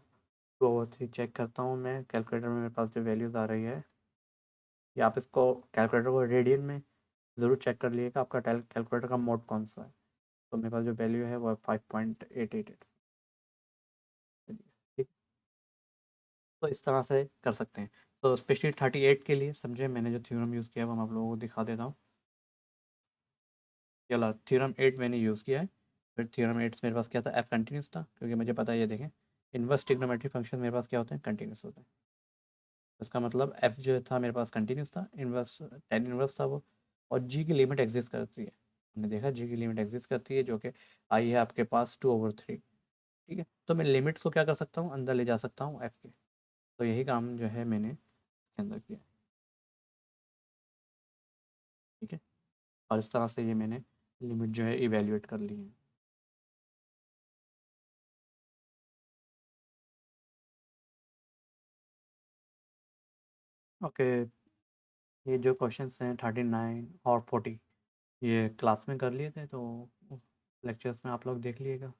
2/3 चेक करता हूँ मैं कैलकुलेटर में, मेरे पास जो वैल्यूज़ आ रही है, या आप इसको कैलकुलेटर को रेडियन में ज़रूर चेक कर लीजिएगा आपका कैलकुलेटर का मोड कौन सा है। तो मेरे पास जो वैल्यू है वो 5.888, ठीक। तो इस तरह से कर सकते हैं। तो स्पेशली 38 के लिए समझे मैंने जो थ्योरम यूज़ किया है वो मैं आप लोगों को दिखा देता हूँ। चला थ्योरम 8 मैंने यूज़ किया है। फिर थ्योरम 8 मेरे पास क्या था, एफ कंटिन्यूस था, क्योंकि मुझे पता है, ये देखें इनवर्स ट्रिग्नोमेट्रिक फंक्शन मेरे पास क्या होते हैं, कंटिन्यूस होते हैं। इसका मतलब एफ जो था मेरे पास कंटिन्यूस था, इनवर्स टेन इनवर्स था वो। और जी की लिमिट एग्जिस्ट करती है, हमने देखा जी की लिमिट एग्जिस्ट करती है, जो कि आई है आपके पास 2/3, ठीक है। तो मैं लिमिट्स को क्या कर सकता हूँ, अंदर ले जा सकता हूँ एफ के। तो यही काम जो है मैंने इसके अंदर किया, ठीक है। और इस तरह से ये मैंने लिमिट जो है इवेल्युएट कर ली है। ओके, ये जो क्वेश्चंस हैं 39 और 40, ये क्लास में कर लिए थे, तो लेक्चर्स में आप लोग देख लीजिएगा।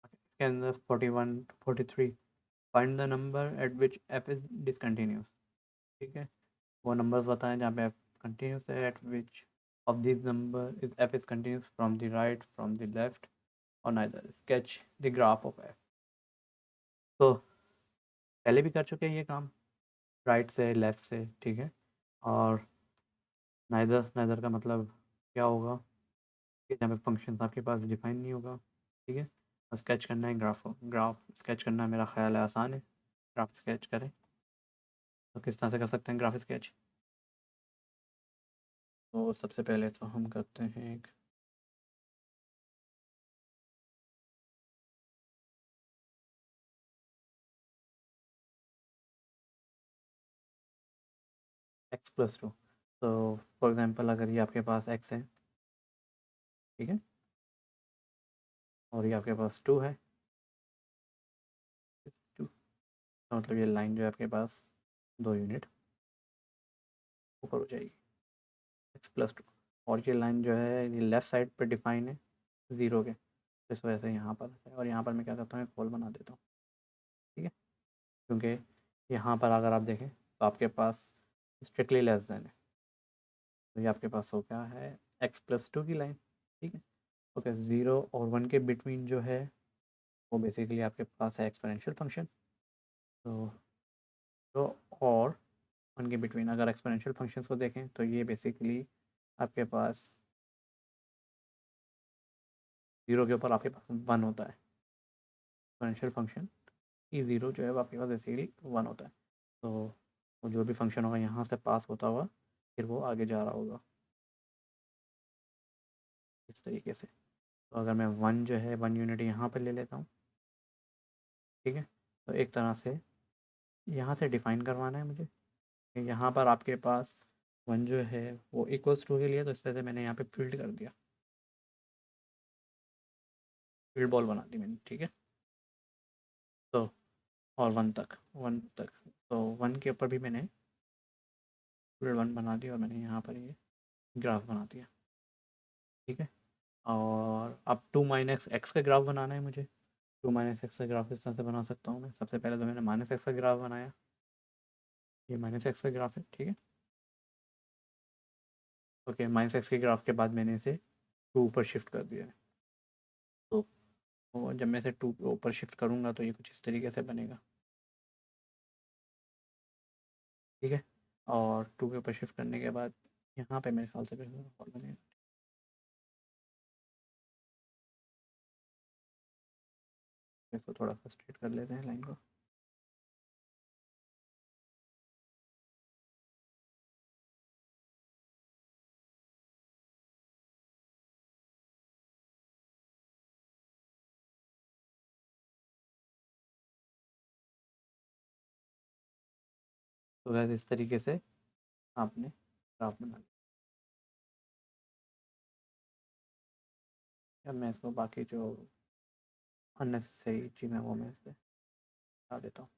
इसके अंदर 41 43 find the number at which f is discontinuous. ठीक है, वो नंबर्स बताएं जहाँ पे एफ कंटिन्यूस है, at which of this number is f is continuous from the right, from the left और neither. Sketch the graph of f. तो पहले भी कर चुके हैं ये काम, राइट से लेफ्ट से, ठीक है। और नाइदर, नाइदर का मतलब क्या होगा कि जहाँ पे फंक्शन आपके पास डिफाइन नहीं होगा, ठीक है। और स्केच करना है ग्राफ, ग्राफ स्केच करना मेरा ख्याल है आसान है। ग्राफ स्केच करें तो किस तरह से कर सकते हैं ग्राफ स्केच? तो सबसे पहले तो हम करते हैं एक x+2। तो फॉर एग्जांपल अगर ये आपके पास x है, ठीक है, और ये आपके पास 2 है, 2, तो मतलब ये लाइन जो है आपके पास 2 यूनिट ऊपर हो जाएगी, x+2। और ये लाइन जो है ये लेफ़्ट साइड पर डिफाइन है 0 के, तो इस वजह से यहाँ पर है। और यहाँ पर मैं क्या करता हूँ, एक होल बना देता हूँ, ठीक है, क्योंकि यहाँ पर अगर आप देखें तो आपके पास स्ट्रिक्टली लेस देन है, तो ये आपके पास हो क्या है, x+2 की लाइन, ठीक है। ओके, 0 और 1 के बिटवीन जो है वो बेसिकली आपके पास है एक्सपोनेंशियल फंक्शन। तो 0 और 1 के बिटवीन अगर एक्सपोनेंशियल फंक्शंस को देखें तो ये बेसिकली आपके पास 0 के ऊपर आपके पास 1 होता है। एक्सपोनेंशियल फंक्शन ई 0 जो है वो आपके पास बेसिकली 1 होता है। तो वो जो भी फंक्शन होगा यहाँ से पास होता हुआ फिर वो आगे जा रहा होगा इस तरीके से। तो अगर मैं 1 जो है 1 यूनिट यहाँ पर ले लेता हूँ, ठीक है, तो एक तरह से यहाँ से डिफाइन करवाना है मुझे कि यहाँ पर आपके पास 1 जो है वो इक्वल्स 2 के लिए, तो इस तरह से मैंने यहाँ पे फील्ड कर दिया, फील्ड बॉल बना दी मैंने, ठीक है। तो और 1 तक तो 1 के ऊपर भी मैंने फील्ड 1 बना दी और मैंने यहाँ पर ये ग्राफ बना दिया, ठीक है। और अब 2 - x का ग्राफ बनाना है मुझे। 2 - x का ग्राफ इस तरह से बना सकता हूँ मैं। सबसे पहले तो मैंने -x का ग्राफ बनाया, ये -x का ग्राफ है, ठीक है। ओके, -x के ग्राफ के बाद मैंने इसे 2 ऊपर शिफ्ट कर दिया है। तो जब मैं इसे 2 ऊपर शिफ्ट करूँगा तो ये कुछ इस तरीके से बनेगा, ठीक है। और 2 के ऊपर शिफ्ट करने के बाद यहाँ पे मेरे ख्याल से फिर और बनेगा। इसको थोड़ा सा स्ट्रेट कर लेते हैं लाइन को। तो वैसे इस तरीके से आपने ग्राफ बना लिया। अब मैं इसको बाकी जो अननेसेसरी चीज़ें वो मैं इसे हटा देता हूँ।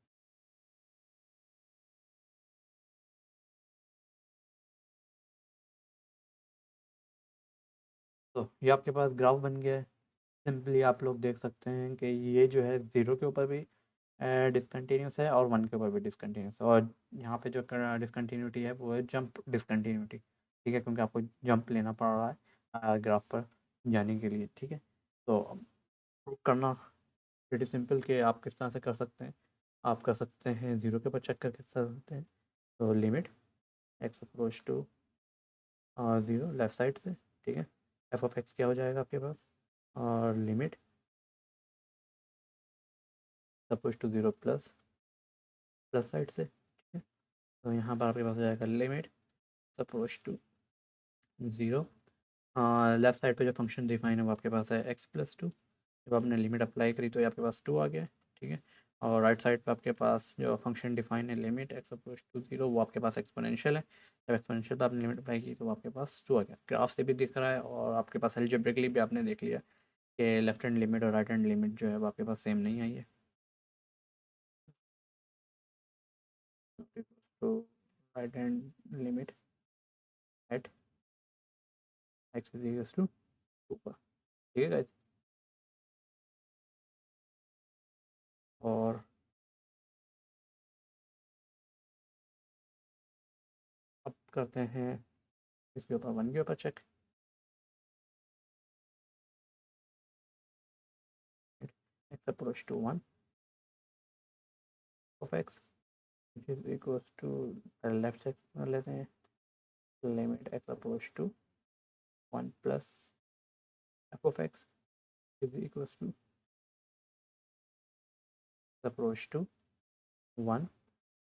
तो ये आपके पास ग्राफ बन गया है। सिंपली आप लोग देख सकते हैं कि ये जो है 0 के ऊपर भी डिसकंटिन्यूस है और 1 के ऊपर भी डिसकंटिन्यूस है। और यहाँ पे जो डिसकंटिन्यूटी है वो है जंप डिसकंटिन्यूटी, ठीक है, क्योंकि आपको जंप लेना पड़ रहा है ग्राफ पर जाने के लिए, ठीक है। तो प्रूव करना प्रीटी सिंपल कि आप किस तरह से कर सकते हैं। आप कर सकते हैं 0 के ऊपर चेक करके कर सकते हैं। तो limit x approach to 0 left side से, ठीक है, f(x) क्या हो जाएगा आपके पास, और limit approach to 0 plus plus side से, ठीक है। तो यहाँ पर आपके पास हो जाएगा limit approach to 0। Left side पे जो फंक्शन डिफाइन है वो आपके पास है x+2। जब आपने लिमिट अप्लाई करी तो ये आपके पास 2 आ गया है, ठीक है। और राइट साइड पे आपके पास जो फंक्शन डिफाइन है लिमिट x अप्रोच टू 0 वो आपके पास एक्सपोनेंशियल है। जब एक्सपोनेंशियल पे आपने लिमिट अप्लाई की तो वो आपके पास 2 आ गया। ग्राफ से भी दिख रहा है और आपके पास अलजेब्रिकली भी आपने देख लिया कि लेफ्ट हैंड लिमिट और राइट हैंड लिमिट जो है वो आपके पास सेम नहीं आई है। तो right hand limit at X is equals to 2 पर, ठीक है गाइस। और अब करते हैं इसके ऊपर 1 के ऊपर check. X approach to 1 of X which is equals to, left side कर लेते हैं, limit x approach to 1 plus F of x is equals to approach to 1।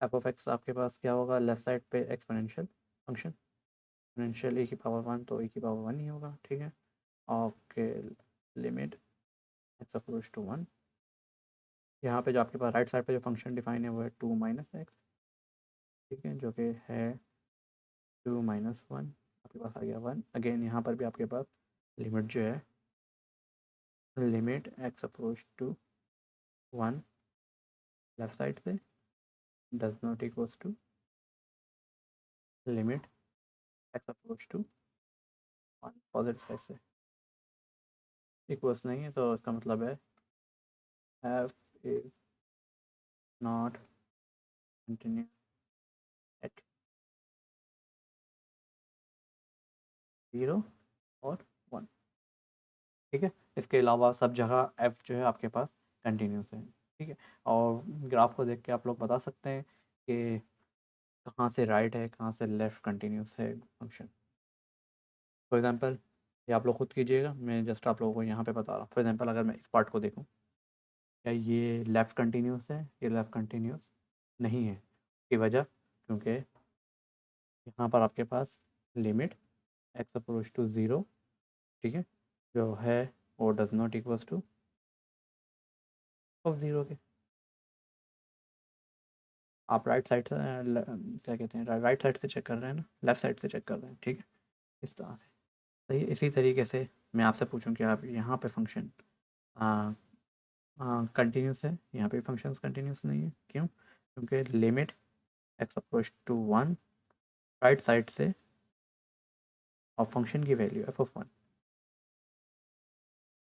F of X आपके पास क्या होगा, लेफ्ट साइड पे एक्सपोनेंशियल फंक्शन, एक्सपोनेंशियल ए की power 1 तो ए की पावर 1 ही होगा, ठीक है। Okay, limit x approach to 1, यहाँ पे जो आपके पास राइट साइड पे जो फंक्शन डिफाइन है वो है 2 माइनस एक्स, ठीक है, जो कि है 2 माइनस 1, आपके पास आ गया 1। अगेन यहाँ पर भी आपके पास लिमिट जो है, limit x approach to 1 left side से does not equals to limit x approach to 1 positive side से, इक्वल्स नहीं है तो इसका मतलब है f is not continue at 0 और 1, ठीक है। इसके अलावा सब जगह एफ जो है आपके पास कंटिन्यूस है, ठीक है। और ग्राफ को देख के आप लोग बता सकते हैं कि कहाँ से राइट है, कहाँ से लेफ़्ट कंटिन्यूस है फंक्शन। फॉर एग्जांपल ये आप लोग खुद कीजिएगा, मैं जस्ट आप लोगों को यहाँ पे बता रहा हूँ। फॉर एग्जांपल अगर मैं इस पार्ट को देखूँ, क्या ये लेफ़्ट कंटिन्यूस है, ये लेफ़्ट कंटिन्यूस नहीं है, की वजह क्योंकि यहाँ पर आपके पास लिमिट एक्स अप्रोच टू 0, ठीक है, जो है वो does not equals two of 0 के। आप राइट साइड से क्या कहते हैं, राइट साइड से चेक कर रहे हैं ना, लेफ़्ट साइड से चेक कर रहे हैं, ठीक है, इस तरह से। सही, इसी तरीके से मैं आपसे पूछूं कि आप यहाँ पे फंक्शन कंटिन्यूस है, यहाँ पे फंक्शन कंटिन्यूस नहीं है, क्यों? क्योंकि limit x approach to 1 right side से और फंक्शन की वैल्यू एफ ऑफ 1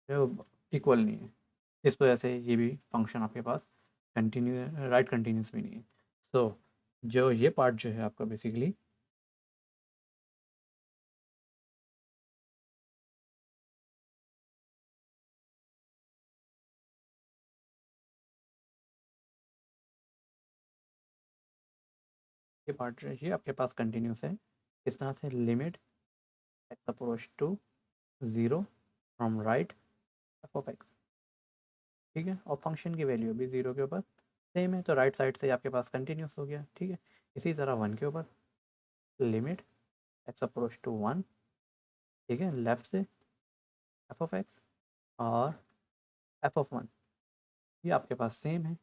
जो इक्वल नहीं है, इस वजह से ये भी फंक्शन आपके पास कंटिन्यू राइट कंटिन्यूस भी नहीं है। सो जो ये पार्ट जो है आपका बेसिकली ये पार्ट जो है ये आपके पास कंटिन्यूस है। इस तरह से limit x approach to 0 from right f of x, ठीक है, और फंक्शन की वैल्यू भी 0 के ऊपर सेम है, तो राइट साइड से आपके पास कंटिन्यूस हो गया, ठीक है। इसी तरह 1 के ऊपर लिमिट एक्स अप्रोच टू 1, ठीक है, लेफ्ट से एफ ऑफ एक्स और एफ ऑफ 1 ये आपके पास सेम है,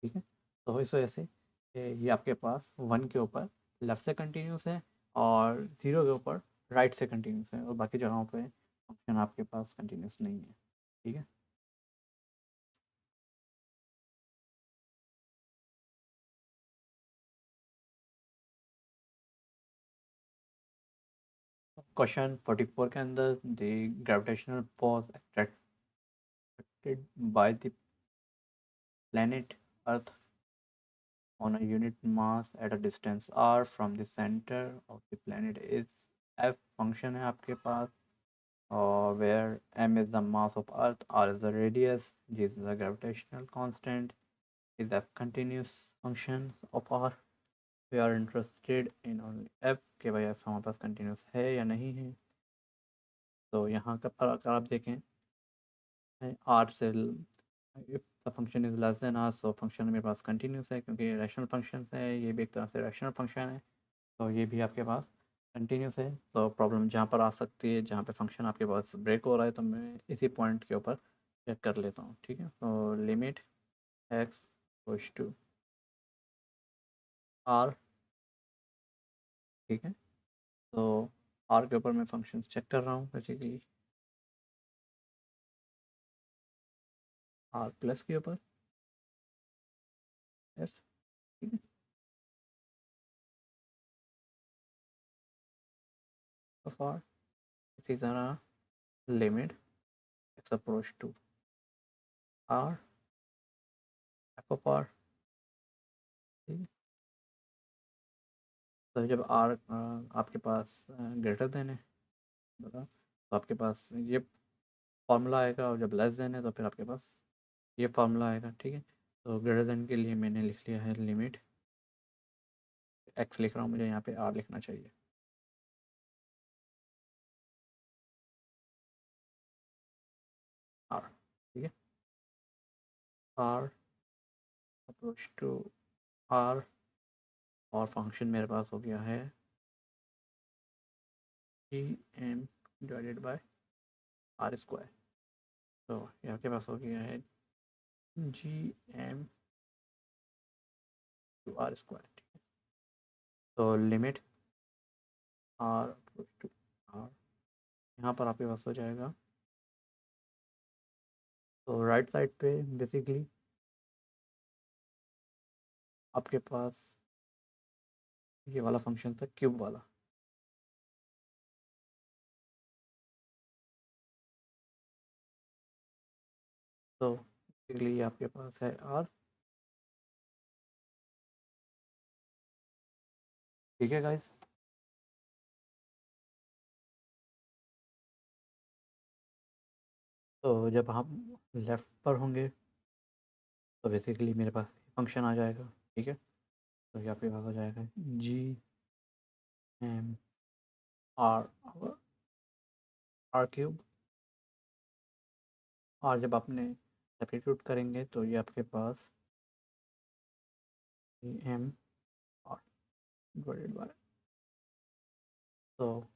ठीक है। तो इस वजह से ये आपके पास 1 के ऊपर लेफ्ट से कंटिन्यूस है और 0 के ऊपर राइट से कंटिन्यूस है, और बाकी जगहों पे फंक्शन आपके पास कंटिन्यूस नहीं है, ठीक है। क्वेश्चन 44 के अंदर the gravitational force extracted by the planet Earth on a unit mass at a distance r from the center of the planet is f function है आपके पास, और where m is the mass of Earth, r is the radius, g is the gravitational constant, is f continuous function of r। we are interested in only f कि भाई f हमारे पास continuous है या नहीं है। तो यहाँ का अगर आप देखें आर से, if the function is less than r so function मेरे पास कंटिन्यूस है क्योंकि रैशनल फंक्शन है, ये भी एक तरह से रैशनल फंक्शन है, तो ये भी आपके पास कंटिन्यूस है। तो प्रॉब्लम जहाँ पर आ सकती है, जहाँ पे फंक्शन आपके पास ब्रेक हो रहा है, तो मैं इसी पॉइंट के ऊपर चेक कर लेता हूँ, ठीक है। तो limit x goes to r, ठीक है, तो आर के ऊपर मैं फंक्शन चेक कर रहा हूँ बेसिकली, आर प्लस के ऊपर यस, ठीक है। ऑफ आर, इसी तरह limit x approach to r f of r. तो जब आर आपके पास ग्रेटर देन है बता, तो आपके पास ये फॉर्मूला आएगा, और जब लेस देन है तो फिर आपके पास ये फार्मूला आएगा। ठीक है, तो ग्रेटर देन के लिए मैंने लिख लिया है लिमिट एक्स लिख रहा हूँ, मुझे यहाँ पे आर लिखना चाहिए। आर, ठीक है, आर अप्रोच टू आर, और फंक्शन मेरे पास हो गया है G M divided by r square. तो ये आपके पास हो गया है G M to r square. ठीक है, तो limit r approach to r, यहाँ पर आपके पास हो जाएगा। तो राइट साइड पे बेसिकली आपके पास ये वाला फंक्शन था क्यूब वाला। तो बेसिकली आपके पास है आर। ठीक है गाइस, तो जब हम लेफ़्ट पर होंगे तो बेसिकली मेरे पास फंक्शन आ जाएगा। ठीक है, तो ये आपके पास हो जाएगा G M r r cube, और जब आपने सब्स्टिट्यूट करेंगे तो ये आपके पास G M r divided by, तो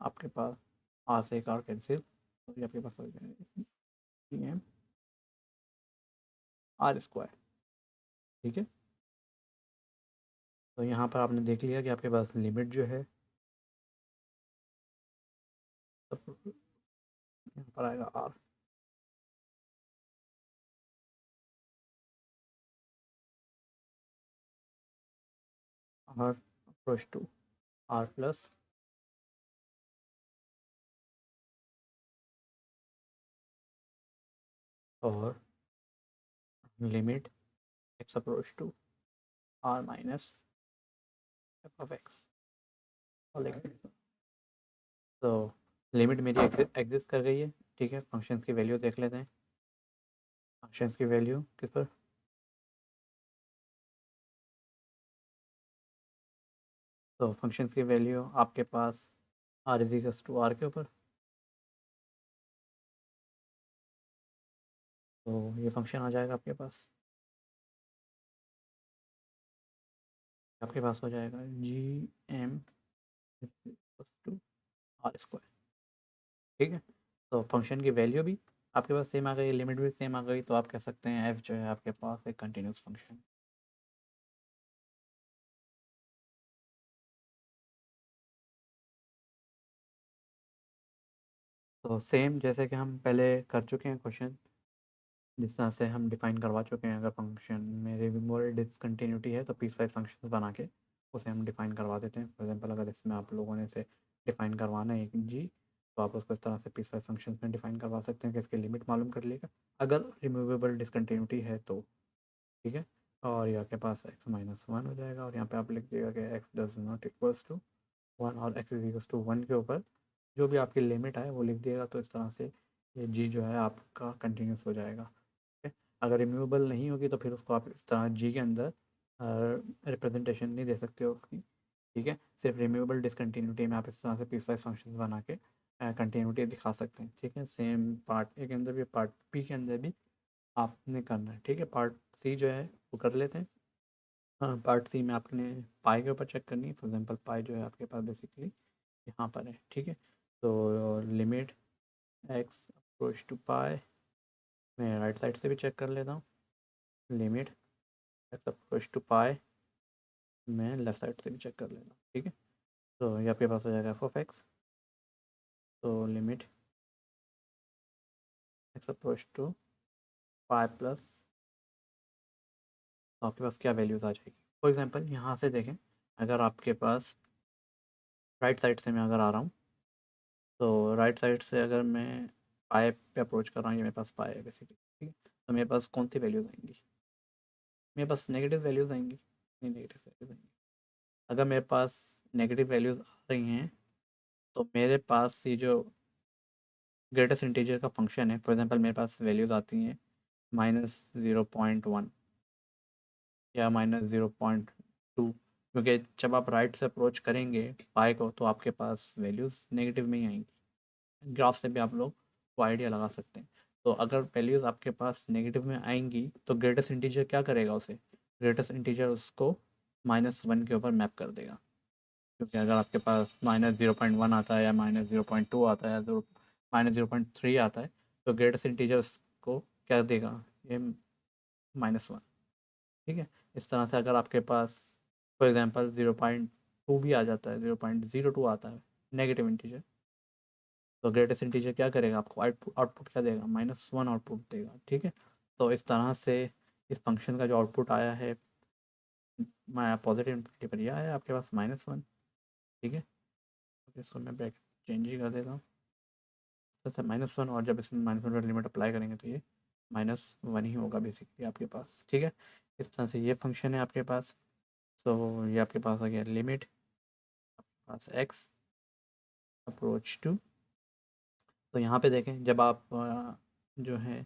आपके पास आर से एक आर कैंसिल, तो ये आपके पास हो जाएगा जी एम आर स्क्वायर। ठीक है, तो यहाँ पर आपने देख लिया कि आपके पास लिमिट जो है, तो यहाँ पर आएगा R, R approach to R plus और limit x approach to R minus F of X. और तो लिमिट मेरी एग्जिस्ट कर गई है। ठीक है, फंक्शंस की वैल्यू देख लेते हैं। फंक्शंस की वैल्यू किस पर, तो फंक्शंस की वैल्यू आपके पास R is equals to R के ऊपर। तो ये फंक्शन आ जाएगा आपके पास, आपके पास हो जाएगा G M to r square. ठीक है, तो फंक्शन की वैल्यू भी आपके पास सेम आ गई, लिमिट भी सेम आ गई, तो आप कह सकते हैं एफ जो है आपके पास एक कंटिन्यूस फंक्शन। तो सेम जैसे कि हम पहले कर चुके हैं क्वेश्चन, जिस तरह से हम डिफाइन करवा चुके हैं, अगर फंक्शन में रिमूवेबल डिसकंटिन्यूटी है तो पीस वाइज फंक्शन बना के उसे हम डिफाइन करवा देते हैं। फॉर एग्जांपल अगर इसमें आप लोगों ने से डिफाइन करवाना है एक जी, तो आप उसको इस तरह से पीस वाइज फंक्शन में डिफाइन करवा सकते हैं कि इसकी लिमिट मालूम कर लेगा अगर रिमूवेबल डिसकंटिन्यूटी है तो। ठीक है, और ये आपके पास एक्स माइनस वन हो जाएगा, और यहाँ पे आप लिख दिएगा कि X does not equals to one, और X is equals to one के ऊपर जो भी आपकी लिमिट है वो लिख दिएगा। तो इस तरह से ये जी जो है आपका कंटिन्यूस हो जाएगा। ठीक है, अगर रिमूवेबल नहीं होगी तो फिर उसको आप इस तरह जी के अंदर रिप्रेजेंटेशन नहीं दे सकते हो उसकी। ठीक है, सिर्फ रिमूवेबल डिसकंटिन्यूटी में आप इस तरह से पीस वाइज फंक्शन बना के कंटिन्यूटी दिखा सकते हैं। ठीक है, सेम पार्ट ए के अंदर भी पार्ट बी के अंदर भी आपने करना है। ठीक है, पार्ट सी जो है वो कर लेते हैं। हाँ, पार्ट सी में आपने पाई के ऊपर चेक करनी है। फॉर एग्जांपल पाई जो है आपके पास बेसिकली यहाँ पर है। ठीक है, तो लिमिट एक्स अप्रोच टू पाई, मैं राइट साइड से भी चेक कर लेता हूँ। लिमिट एक्स अप्रोच टू पाई, मैं लेफ्ट साइड से भी चेक कर लेता हूँ। ठीक है, तो ये आपके पास हो जाएगा एफ ऑफ एक्स, तो limit x approach to pi plus, तो आपके पास क्या वैल्यूज़ आ जाएगी। फॉर एग्जांपल यहाँ से देखें, अगर आपके पास राइट साइड से मैं अगर आ रहा हूँ, तो राइट साइड से अगर मैं पाए पे अप्रोच कर रहा हूँ, ये मेरे पास पाए है बेसिकली, ठीक है। तो मेरे पास कौन सी वैल्यूज आएंगी? मेरे पास नेगेटिव वैल्यूज आएंगी, नहीं नेगेटिव वैल्यूज आएंगी। अगर मेरे पास नेगेटिव वैल्यूज आ रही हैं, तो मेरे पास ये जो ग्रेटेस्ट इंटीजर का फंक्शन है, फॉर एग्जांपल मेरे पास वैल्यूज आती हैं -0.1 या -0.2, क्योंकि जब आप राइट से अप्रोच करेंगे पाई को, तो आपके पास वैल्यूज़ नेगेटिव में ही आएंगी। ग्राफ से भी आप लोग वो आइडिया लगा सकते हैं। तो अगर वैल्यूज़ आपके पास नेगेटिव में आएंगी, तो ग्रेटेस्ट इंटीजर क्या करेगा उसे? ग्रेटेस्ट इंटीजर उसको -1 के ऊपर मैप कर देगा। क्योंकि अगर आपके पास -0.1 आता है, या -0.2 आता है, तो -0.3 आता है, तो ग्रेटेस्ट इंटीजर उसको क्या देगा? ये -1, ठीक है। इस तरह से अगर आपके पास फॉर एग्जांपल 0.2 भी आ जाता है, 0.02 आता है नेगेटिव इंटीजर, तो ग्रेटेस्ट इंटीजर क्या करेगा? आपको आउटपुट आउटपुट क्या देगा? -1 आउटपुट देगा, ठीक है। तो इस तरह से इस फंक्शन का जो आउटपुट आया है, मैं पॉजिटिव इन्फिनिटी पर यह आया आपके पास -1, ठीक है। तो इसको मैं ब्रैकेट चेंज ही कर देता हूँ, -1, और जब इसमें -1 लिमिट अप्लाई करेंगे, तो ये -1 ही होगा बेसिकली आपके पास, ठीक है। इस तरह से ये फंक्शन है आपके पास। सो ये आपके पास आ गया लिमिट आपके पास x अप्रोच टू। तो यहाँ पे देखें, जब आप जो है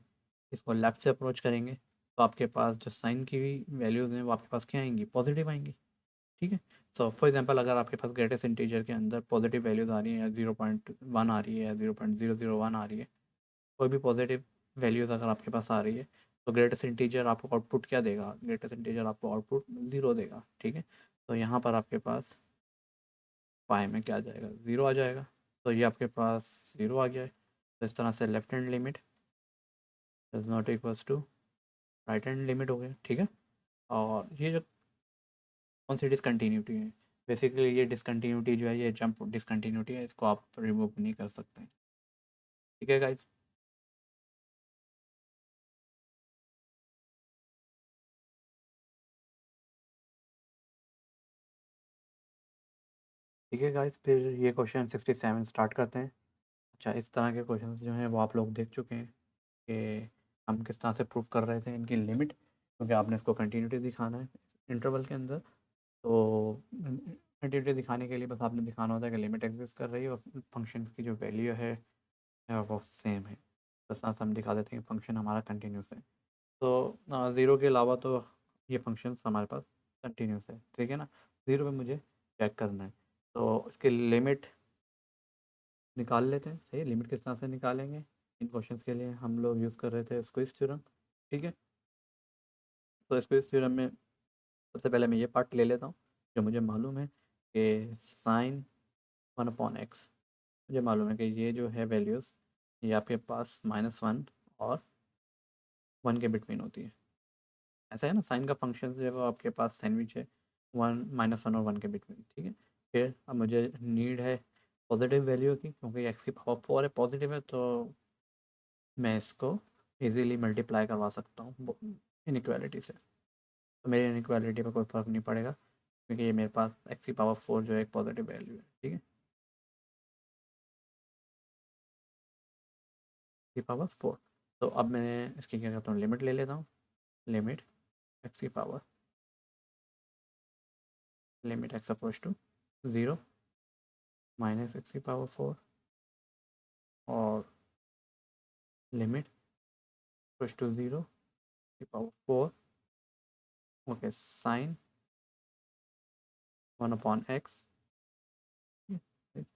इसको लेफ़्ट से अप्रोच करेंगे, तो आपके पास जो साइन की वैल्यूज़ हैं वो आपके पास क्या आएंगी? पॉजिटिव आएंगी, ठीक है। सो फॉर एग्जांपल अगर आपके पास ग्रेटेस्ट इंटीजर के अंदर पॉजिटिव वैल्यूज़ आ रही हैं, या 0.1 आ रही है, या 0.001 आ रही है, कोई भी पॉजिटिव वैल्यूज़ अगर आपके पास आ रही है, तो ग्रेटेस्ट इंटीजर आपको आउटपुट क्या देगा? ग्रेटेस्ट इंटीजर आपको आउटपुट 0 देगा, ठीक है। तो यहाँ पर आपके पास पाई में क्या आ जाएगा? 0 आ जाएगा। तो ये आपके पास 0 आ गया है। तो इस तरह से left hand limit is not equals to right hand limit हो गया, ठीक है। और ये जो कौन सी डिसकंटिन्यूटी है, बेसिकली ये डिसकंटिन्यूटी जो है, ये जंप डिसकंटिन्यूटी है, इसको आप रिमूव नहीं कर सकते हैं, ठीक है गाइज। ठीक है गाइज, फिर ये क्वेश्चन 67 स्टार्ट करते हैं। अच्छा, इस तरह के क्वेश्चन जो हैं वो आप लोग देख चुके हैं कि हम किस तरह से प्रूव कर रहे थे इनकी लिमिट, क्योंकि आपने इसको कंटिन्यूटी दिखाना है इंटरवल के अंदर। तो कंटिन्यूटी दिखाने के लिए बस आपने दिखाना होता है कि लिमिट एग्जिस्ट कर रही है और फंक्शन की जो वैल्यू है वो सेम है। बस यहाँ से हम दिखा देते हैं फंक्शन हमारा कंटिन्यूस है। तो ज़ीरो के अलावा तो ये फंक्शन हमारे पास कंटिन्यूस है, ठीक है ना। ज़ीरो पे मुझे चेक करना है, तो इसकी लिमिट निकाल लेते हैं। सही है, लिमिट किस तरह से निकालेंगे? इन क्वेश्चंस के लिए हम लोग यूज़ कर रहे थे स्क्विज़ थ्योरम, ठीक है। तो स्क्विज़ थ्योरम में सबसे पहले मैं ये पार्ट ले लेता हूँ, जो मुझे मालूम है कि साइन 1/x, मुझे मालूम है कि ये जो है वैल्यूज़, ये आपके पास -1 और 1 के बिटवीन होती है। ऐसा है ना, साइन का फंक्शन जो है वो आपके पास सैंडविच है, 1 -1 और 1 के बिटवीन, ठीक है। फिर अब मुझे नीड है पॉजिटिव वैल्यू की, क्योंकि x⁴ है, पॉजिटिव है, तो मैं इसको इजीली मल्टीप्लाई करवा सकता हूँ इनइक्वालिटी से। तो मेरी इनइक्वालिटी पर कोई फ़र्क नहीं पड़ेगा, क्योंकि ये मेरे पास x⁴ जो है एक पॉजिटिव वैल्यू है, ठीक है। x⁴ तो अब मैं इसकी क्या करता हूँ, लिमिट ले लेता हूँ। लिमिट एक्स की power limit x approach to 0 -x⁴ और लिमिट अप्रोच टू 0 की power 4, okay, sine 1/x x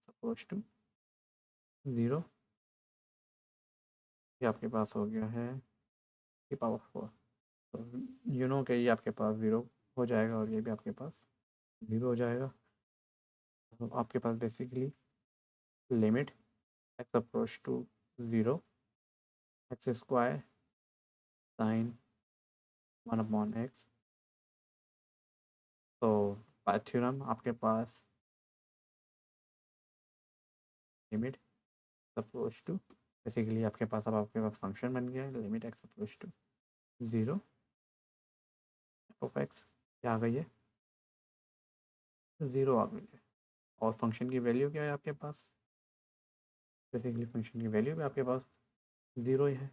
approach to 0, ये आपके पास हो गया है की पावर 4। तो यू नो कि ये आपके पास 0 हो जाएगा, और ये भी आपके पास 0 हो जाएगा। तो आपके पास basically limit x approach to 0 x² sine 1/x। तो बाय थ्योरम आपके पास लिमिट अप्रोच टू, बेसिकली आपके पास अब आपके पास फंक्शन बन गया है, limit x approach to 0 f(x) क्या आ गई है? ज़ीरो आ गई है। और फंक्शन की वैल्यू क्या है आपके पास? बेसिकली फंक्शन की वैल्यू भी आपके पास ज़ीरो ही है।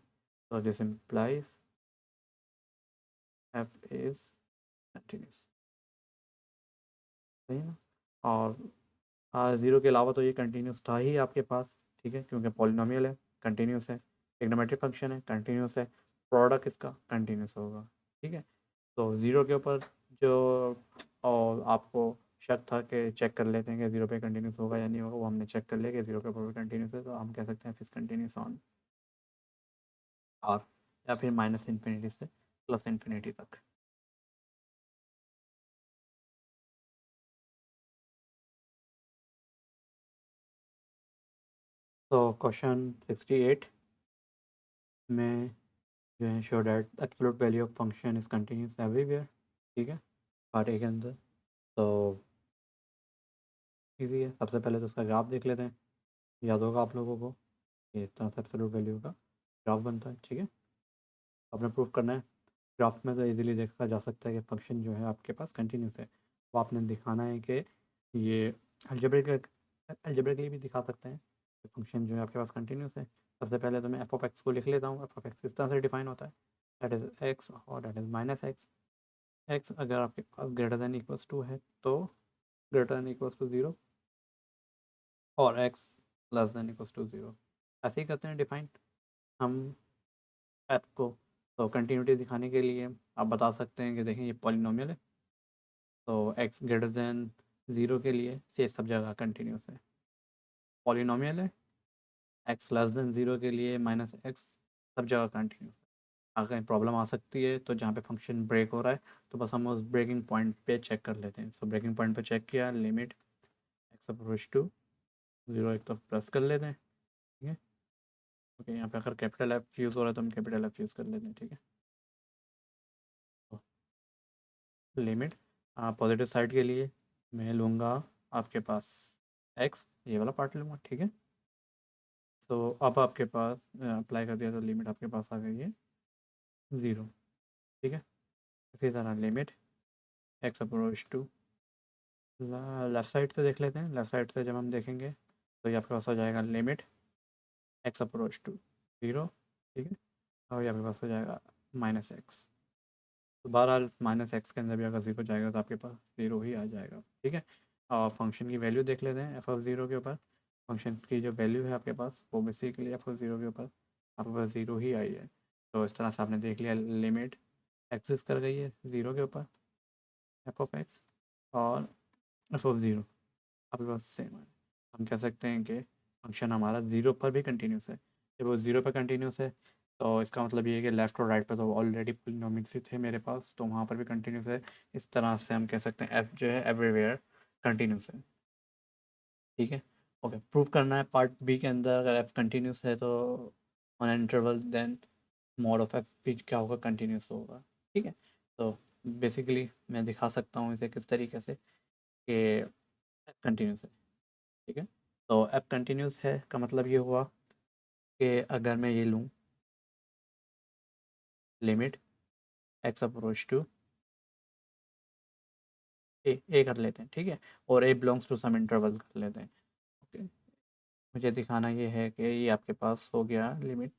तो this implies F is continuous, सही है ना? और ज़ीरो के अलावा तो ये कंटिन्यूस था ही आपके पास, ठीक है, क्योंकि पॉलिनोमियल है, कंटिन्यूस है, ट्रिग्नोमेट्रिक फंक्शन है, कंटिन्यूस है, प्रोडक्ट इसका कंटिन्यूस होगा, ठीक है। तो ज़ीरो के ऊपर जो और आपको शक था कि चेक कर लेते हैं कि ज़ीरो पे कंटिन्यूस होगा या नहीं होगा, वो हमने चेक कर लिया कि ज़ीरो के ऊपर कंटिन्यूस है, तो हम कह सकते हैं फिर कंटिन्यूस ऑन और या फिर माइनस इन्फिनिटी से प्लस इन्फिनिटी तक। तो क्वेश्चन 68 में जो है show that absolute value of function is continuous everywhere, ठीक है, पार्ट ए के अंदर। तो इजी है, सबसे पहले तो उसका ग्राफ देख लेते हैं। याद होगा आप लोगों को ये इतना सा एब्सोल्यूट वैल्यू का ग्राफ बनता है, ठीक है। आपने प्रूव करना है। ग्राफ में तो इजीली देखा जा सकता है कि फंक्शन जो है आपके पास कंटिन्यूस है। तो आपने दिखाना है कि ये अलजेब्रिकली भी दिखा सकते हैं कि फंक्शन जो है आपके पास कंटिन्यूस है। सबसे पहले तो मैं एफ ऑफ एक्स को लिख लेता हूँ। एफ ऑफ एक्स किस तरह से डिफाइन होता है? दैट इज एक्स और that is minus X. X अगर आपके पास ग्रेटर देन इक्वल्स टू है तो greater than equals to zero, और X less than equals to zero. ऐसे ही करते हैं डिफाइन हम एफ को। तो कंटिन्यूटी दिखाने के लिए आप बता सकते हैं कि देखें ये पॉलिनोमियल है, तो एक्स ग्रेटर देन ज़ीरो के लिए से सब जगह कंटिन्यूस है। पॉलिनोमियल है, एक्स लेस देन ज़ीरो के लिए माइनस एक्स सब जगह कंटिन्यूस है। अगर कहीं प्रॉब्लम आ सकती है तो जहाँ पे फंक्शन ब्रेक हो रहा है, तो बस हम उस ब्रेकिंग पॉइंट पे चेक कर लेते हैं। सो ब्रेकिंग पॉइंट पे चेक किया, limit x approach to zero एक तो प्रेस कर लेते हैं, ठीक है। ओके, यहाँ पे अगर कैपिटल एफ यूज़ हो रहा है तो हम कैपिटल एफ यूज़ कर लेते हैं, ठीक है। लिमिट पॉजिटिव साइड के लिए मैं लूँगा आपके पास एक्स, ये वाला पार्ट लूँगा, ठीक है। सो अब आपके पास अप्लाई कर दिया तो लिमिट आपके पास आ गई है ज़ीरो, ठीक है। इसी तरह limit x approach to, left side से देख लेते हैं। लेफ़्ट साइड से जब हम देखेंगे तो ये आपके पास हो जाएगा limit x approach to zero, ठीक है। और ये आपके पास हो जाएगा माइनस एक्स। तो बहरहाल माइनस एक्स के अंदर भी अगर ज़ीरो जाएगा तो आपके पास ज़ीरो ही आ जाएगा, ठीक है। और फंक्शन की वैल्यू देख लेते हैं एफ ऑफ ज़ीरो के ऊपर। फंक्शन की जो वैल्यू है आपके पास वो बेसिकली एफ ऑफ ज़ीरो के ऊपर आपके पास ज़ीरो ही आई है। तो इस तरह से आपने देख लिया लिमिट एक्सिस कर गई है ज़ीरो के ऊपर एफ ऑफ एक्स, और एफ ऑफ ज़ीरो आपके पास सेम है। हम कह सकते हैं कि फंक्शन हमारा ज़ीरो पर भी कंटिन्यूस है। जब वो ज़ीरो पर कंटिन्यूस है तो इसका मतलब ये है कि लेफ़्ट और राइट पर तो ऑलरेडी पोलिनोमियल्स ही थे मेरे पास, तो वहाँ पर भी कंटिन्यूस है। इस तरह से हम कह सकते हैं एफ जो है एवरीवेयर कंटिन्यूस है, ठीक है। ओके, प्रूव करना है पार्ट बी के अंदर। अगर एफ कंटिन्यूस है तो on an interval then mod of F भी क्या होगा? कंटिन्यूस होगा, ठीक है। तो बेसिकली मैं दिखा सकता हूँ इसे किस तरीके से कि एफ कंटिन्यूस है, ठीक है। तो एफ कंटिन्यूस है का मतलब ये हुआ कि अगर मैं ये लूँ लिमिट एक्स अप्रोच टू ए कर लेते हैं, ठीक है, और ए बिलोंग्स टू सम इंटरवल कर लेते हैं, ओके। मुझे दिखाना ये है कि ये आपके पास हो गया लिमिट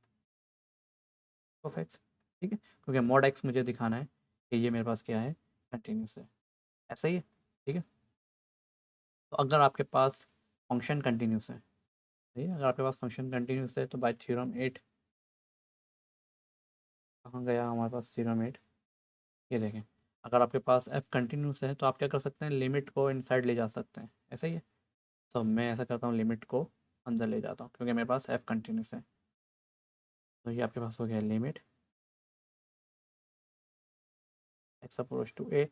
ऑफ एक्स, ठीक है, क्योंकि मॉड एक्स मुझे दिखाना है कि ये मेरे पास क्या है? कंटिन्यूस है, ऐसा ही है, ठीक है। तो अगर आपके पास फंक्शन कंटिन्यूस है, ठीक है, अगर आपके पास फंक्शन कंटिन्यूस है तो बाय थ्योरम 8 कहाँ गया हमारे पास थ्योरम 8? ये देखें, अगर आपके पास एफ कंटिन्यूस है तो आप क्या कर सकते हैं? लिमिट को इनसाइड ले जा सकते हैं, ऐसा ही है। तो मैं ऐसा करता हूँ, लिमिट को अंदर ले जाता हूँ क्योंकि मेरे पास एफ कंटिन्यूस है। तो ये आपके पास हो गया limit x approach to A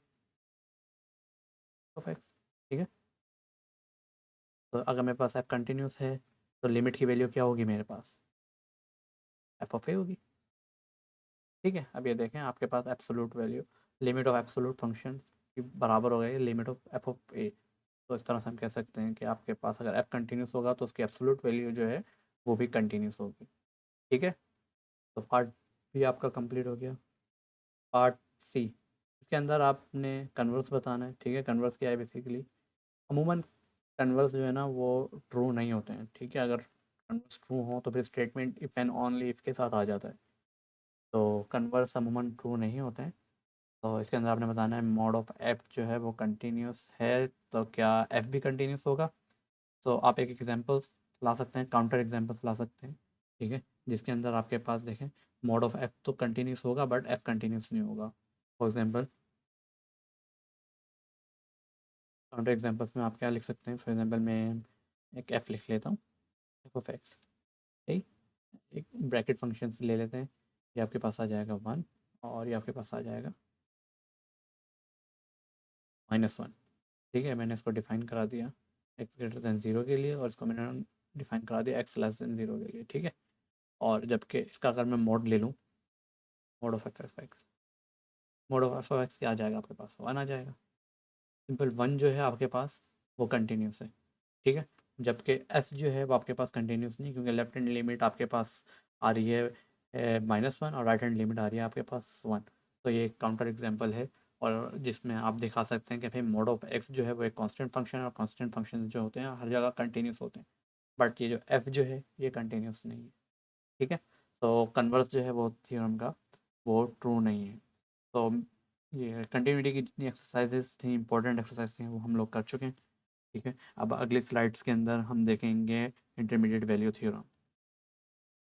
of x, ठीक है। तो अगर मेरे पास एफ कंटिन्यूस है तो लिमिट की वैल्यू क्या होगी मेरे पास? एफ ऑफ ए होगी, ठीक है। अब ये देखें आपके पास absolute value limit of absolute function की बराबर हो गई limit of F of A. तो इस तरह से हम कह सकते हैं कि आपके पास अगर एफ कंटिन्यूस होगा तो उसकी एब्सोल्यूट वैल्यू जो है वो भी कंटिन्यूस होगी, ठीक है। तो पार्ट भी आपका कंप्लीट हो गया। पार्ट सी, इसके अंदर आपने कन्वर्स बताना है, ठीक है। कन्वर्स क्या है? बेसिकली अमूमन कन्वर्स जो है ना वो ट्रू नहीं होते हैं, ठीक है। अगर कन्वर्स ट्रू हो तो फिर statement if and only if के साथ आ जाता है, तो कन्वर्स अमूमन ट्रू नहीं होते हैं। तो इसके अंदर आपने बताना है मोड ऑफ एफ जो है वो कंटिन्यूस है, तो क्या एफ भी कंटिन्यूस होगा। तो आप एक एग्जांपल्स ला सकते हैं, काउंटर एग्जांपल्स ला सकते हैं, ठीक है, जिसके अंदर आपके पास देखें मोड ऑफ एफ तो कंटिन्यूस होगा बट एफ कंटिन्यूस नहीं होगा। फॉर एग्जांपल काउंटर एग्जांपल्स में आप क्या लिख सकते हैं, फॉर एग्जांपल मैं एक एफ लिख लेता हूँ, एफ ऑफ एक्स, ठीक। एक ब्रैकेट फंक्शन ले लेते हैं, ये आपके पास आ जाएगा 1 और ये आपके पास आ जाएगा -1, ठीक है। मैंने इसको डिफाइन करा दिया एक्स ग्रेटर दैन 0 के लिए और इसको मैंने डिफाइन करा दिया एक्स लेस दैन 0 के लिए, ठीक है। और जबकि इसका अगर मैं मोड ले लूँ, mode of F of x, mode of x क्या आ जाएगा आपके पास, 1 आ जाएगा। सिंपल 1 जो है आपके पास वो कंटिन्यूस है, ठीक है। जबकि एफ जो है वो आपके पास कंटिन्यूस नहीं, क्योंकि लेफ्ट हैंड लिमिट आपके पास आ रही है -1 और राइट हैंड लिमिट आ रही है आपके पास 1। तो ये एक काउंटर एग्जांपल है, और जिसमें आप दिखा सकते हैं कि भाई मोड ऑफ एक्स जो है वो एक कांस्टेंट फंक्शन है, और कांस्टेंट फंक्शन जो होते हैं हर जगह कंटिन्यूस होते हैं, बट ये जो एफ जो है ये कंटिन्यूस नहीं है, ठीक है। तो कन्वर्स जो है वो थ्योरम का वो ट्रू नहीं है। तो ये कंटिन्यूटी की जितनी एक्सरसाइजेस थी, इंपॉर्टेंट एक्सरसाइज थी, वो हम लोग कर चुके हैं, ठीक है। अब अगले स्लाइड्स के अंदर हम देखेंगे इंटरमीडिएट वैल्यू थ्योरम।